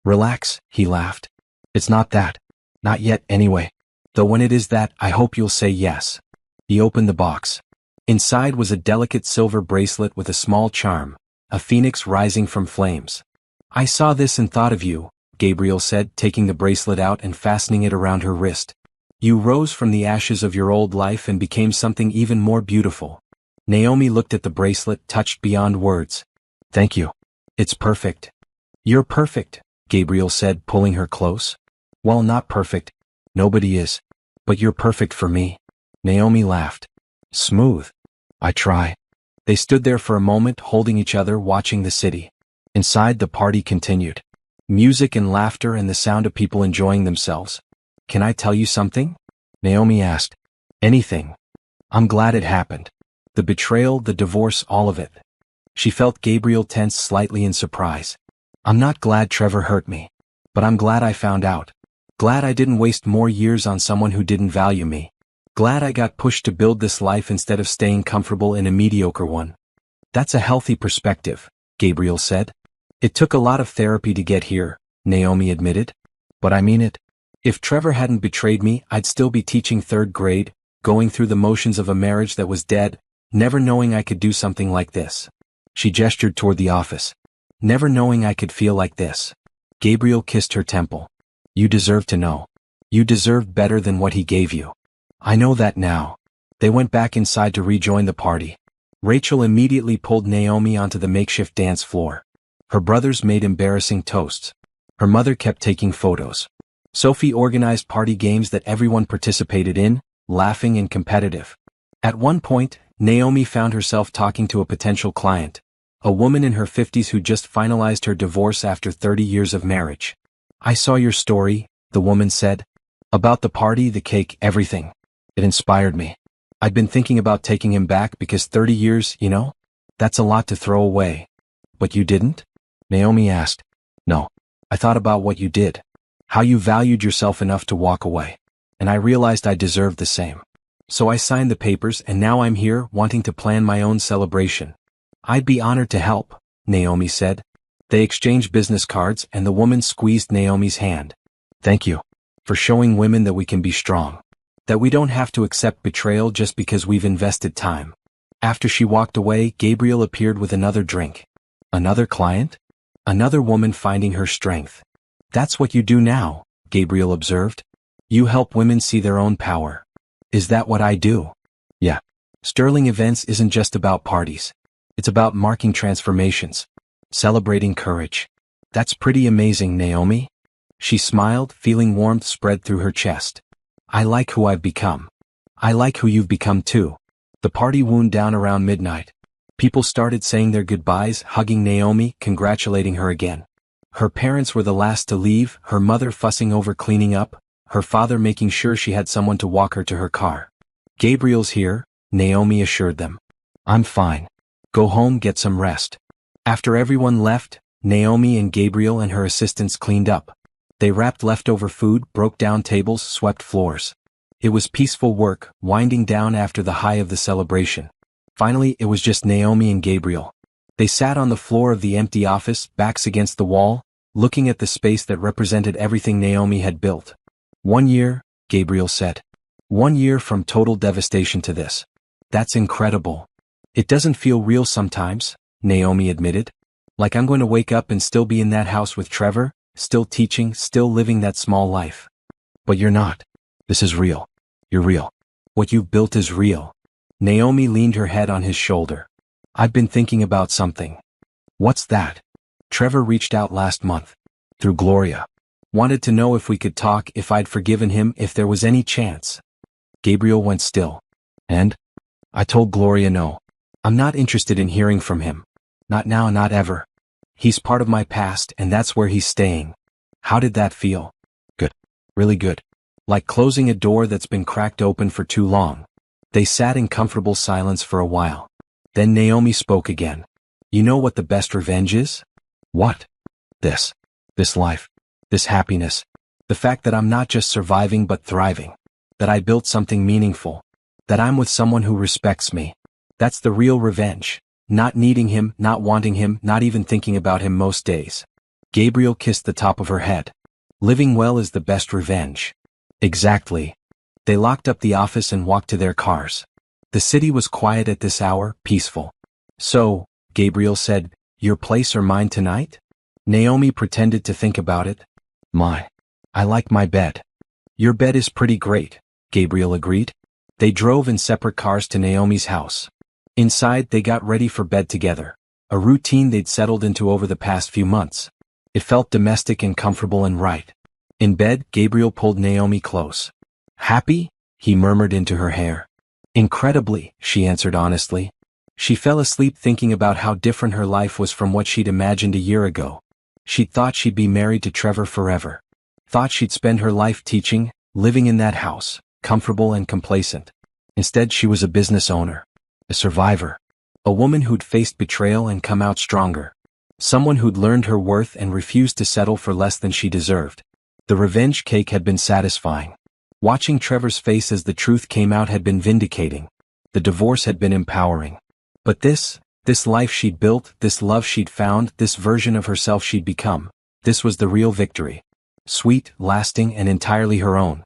"Relax," he laughed. "It's not that. Not yet, anyway. Though when it is that, I hope you'll say yes." He opened the box. Inside was a delicate silver bracelet with a small charm, a phoenix rising from flames. "I saw this and thought of you," Gabriel said, taking the bracelet out and fastening it around her wrist. "You rose from the ashes of your old life and became something even more beautiful." Naomi looked at the bracelet, touched beyond words. "Thank you. It's perfect." "You're perfect," Gabriel said, pulling her close. "Well, not perfect. Nobody is. But you're perfect for me." Naomi laughed. "Smooth. I try." They stood there for a moment, holding each other, watching the city. Inside, the party continued. Music and laughter and the sound of people enjoying themselves. "Can I tell you something?" Naomi asked. "Anything. I'm glad it happened. The betrayal, the divorce, all of it." She felt Gabriel tense slightly in surprise. "I'm not glad Trevor hurt me. But I'm glad I found out. Glad I didn't waste more years on someone who didn't value me. Glad I got pushed to build this life instead of staying comfortable in a mediocre one." "That's a healthy perspective," Gabriel said. "It took a lot of therapy to get here," Naomi admitted. "But I mean it. If Trevor hadn't betrayed me, I'd still be teaching third grade, going through the motions of a marriage that was dead, never knowing I could do something like this." She gestured toward the office. "Never knowing I could feel like this." Gabriel kissed her temple. "You deserve to know. You deserve better than what he gave you." "I know that now." They went back inside to rejoin the party. Rachel immediately pulled Naomi onto the makeshift dance floor. Her brothers made embarrassing toasts. Her mother kept taking photos. Sophie organized party games that everyone participated in, laughing and competitive. At one point, Naomi found herself talking to a potential client, a woman in her 50s who just finalized her divorce after 30 years of marriage. "I saw your story," the woman said. "About the party, the cake, everything. It inspired me. I'd been thinking about taking him back because 30 years, that's a lot to throw away." "But you didn't?" Naomi asked. "No. I thought about what you did. How you valued yourself enough to walk away. And I realized I deserved the same. So I signed the papers and now I'm here wanting to plan my own celebration." "I'd be honored to help," Naomi said. They exchanged business cards and the woman squeezed Naomi's hand. "Thank you. For showing women that we can be strong. That we don't have to accept betrayal just because we've invested time." After she walked away, Gabriel appeared with another drink. Another client? Another woman finding her strength. "That's what you do now," Gabriel observed. "You help women see their own power." "Is that what I do?" "Yeah. Sterling Events isn't just about parties. It's about marking transformations. Celebrating courage." "That's pretty amazing, Naomi." She smiled, feeling warmth spread through her chest. "I like who I've become. I like who you've become too." The party wound down around midnight. People started saying their goodbyes, hugging Naomi, congratulating her again. Her parents were the last to leave, her mother fussing over cleaning up, her father making sure she had someone to walk her to her car. "Gabriel's here," Naomi assured them. "I'm fine. Go home, get some rest." After everyone left, Naomi and Gabriel and her assistants cleaned up. They wrapped leftover food, broke down tables, swept floors. It was peaceful work, winding down after the high of the celebration. Finally, it was just Naomi and Gabriel. They sat on the floor of the empty office, backs against the wall, looking at the space that represented everything Naomi had built. 1 year, Gabriel said. 1 year from total devastation to this. That's incredible. It doesn't feel real sometimes, Naomi admitted. Like I'm going to wake up and still be in that house with Trevor, still teaching, still living that small life. But you're not. This is real. You're real. What you've built is real. Naomi leaned her head on his shoulder. I've been thinking about something. What's that? Trevor reached out last month. Through Gloria. Wanted to know if we could talk, if I'd forgiven him, if there was any chance. Gabriel went still. And? I told Gloria no. I'm not interested in hearing from him. Not now, not ever. He's part of my past, and that's where he's staying. How did that feel? Good. Really good. Like closing a door that's been cracked open for too long. They sat in comfortable silence for a while. Then Naomi spoke again. You know what the best revenge is? What? This life. This happiness. The fact that I'm not just surviving but thriving. That I built something meaningful. That I'm with someone who respects me. That's the real revenge. Not needing him, not wanting him, not even thinking about him most days. Gabriel kissed the top of her head. Living well is the best revenge. Exactly. They locked up the office and walked to their cars. The city was quiet at this hour, peaceful. So, Gabriel said, your place or mine tonight? Naomi pretended to think about it. I like my bed. Your bed is pretty great, Gabriel agreed. They drove in separate cars to Naomi's house. Inside, they got ready for bed together, a routine they'd settled into over the past few months. It felt domestic and comfortable and right. In bed, Gabriel pulled Naomi close. Happy? He murmured into her hair. Incredibly, she answered honestly. She fell asleep thinking about how different her life was from what she'd imagined a year ago. She'd thought she'd be married to Trevor forever. Thought she'd spend her life teaching, living in that house, comfortable and complacent. Instead, she was a business owner. A survivor. A woman who'd faced betrayal and come out stronger. Someone who'd learned her worth and refused to settle for less than she deserved. The revenge cake had been satisfying. Watching Trevor's face as the truth came out had been vindicating. The divorce had been empowering. But this life she'd built, this love she'd found, this version of herself she'd become, this was the real victory. Sweet, lasting, and entirely her own.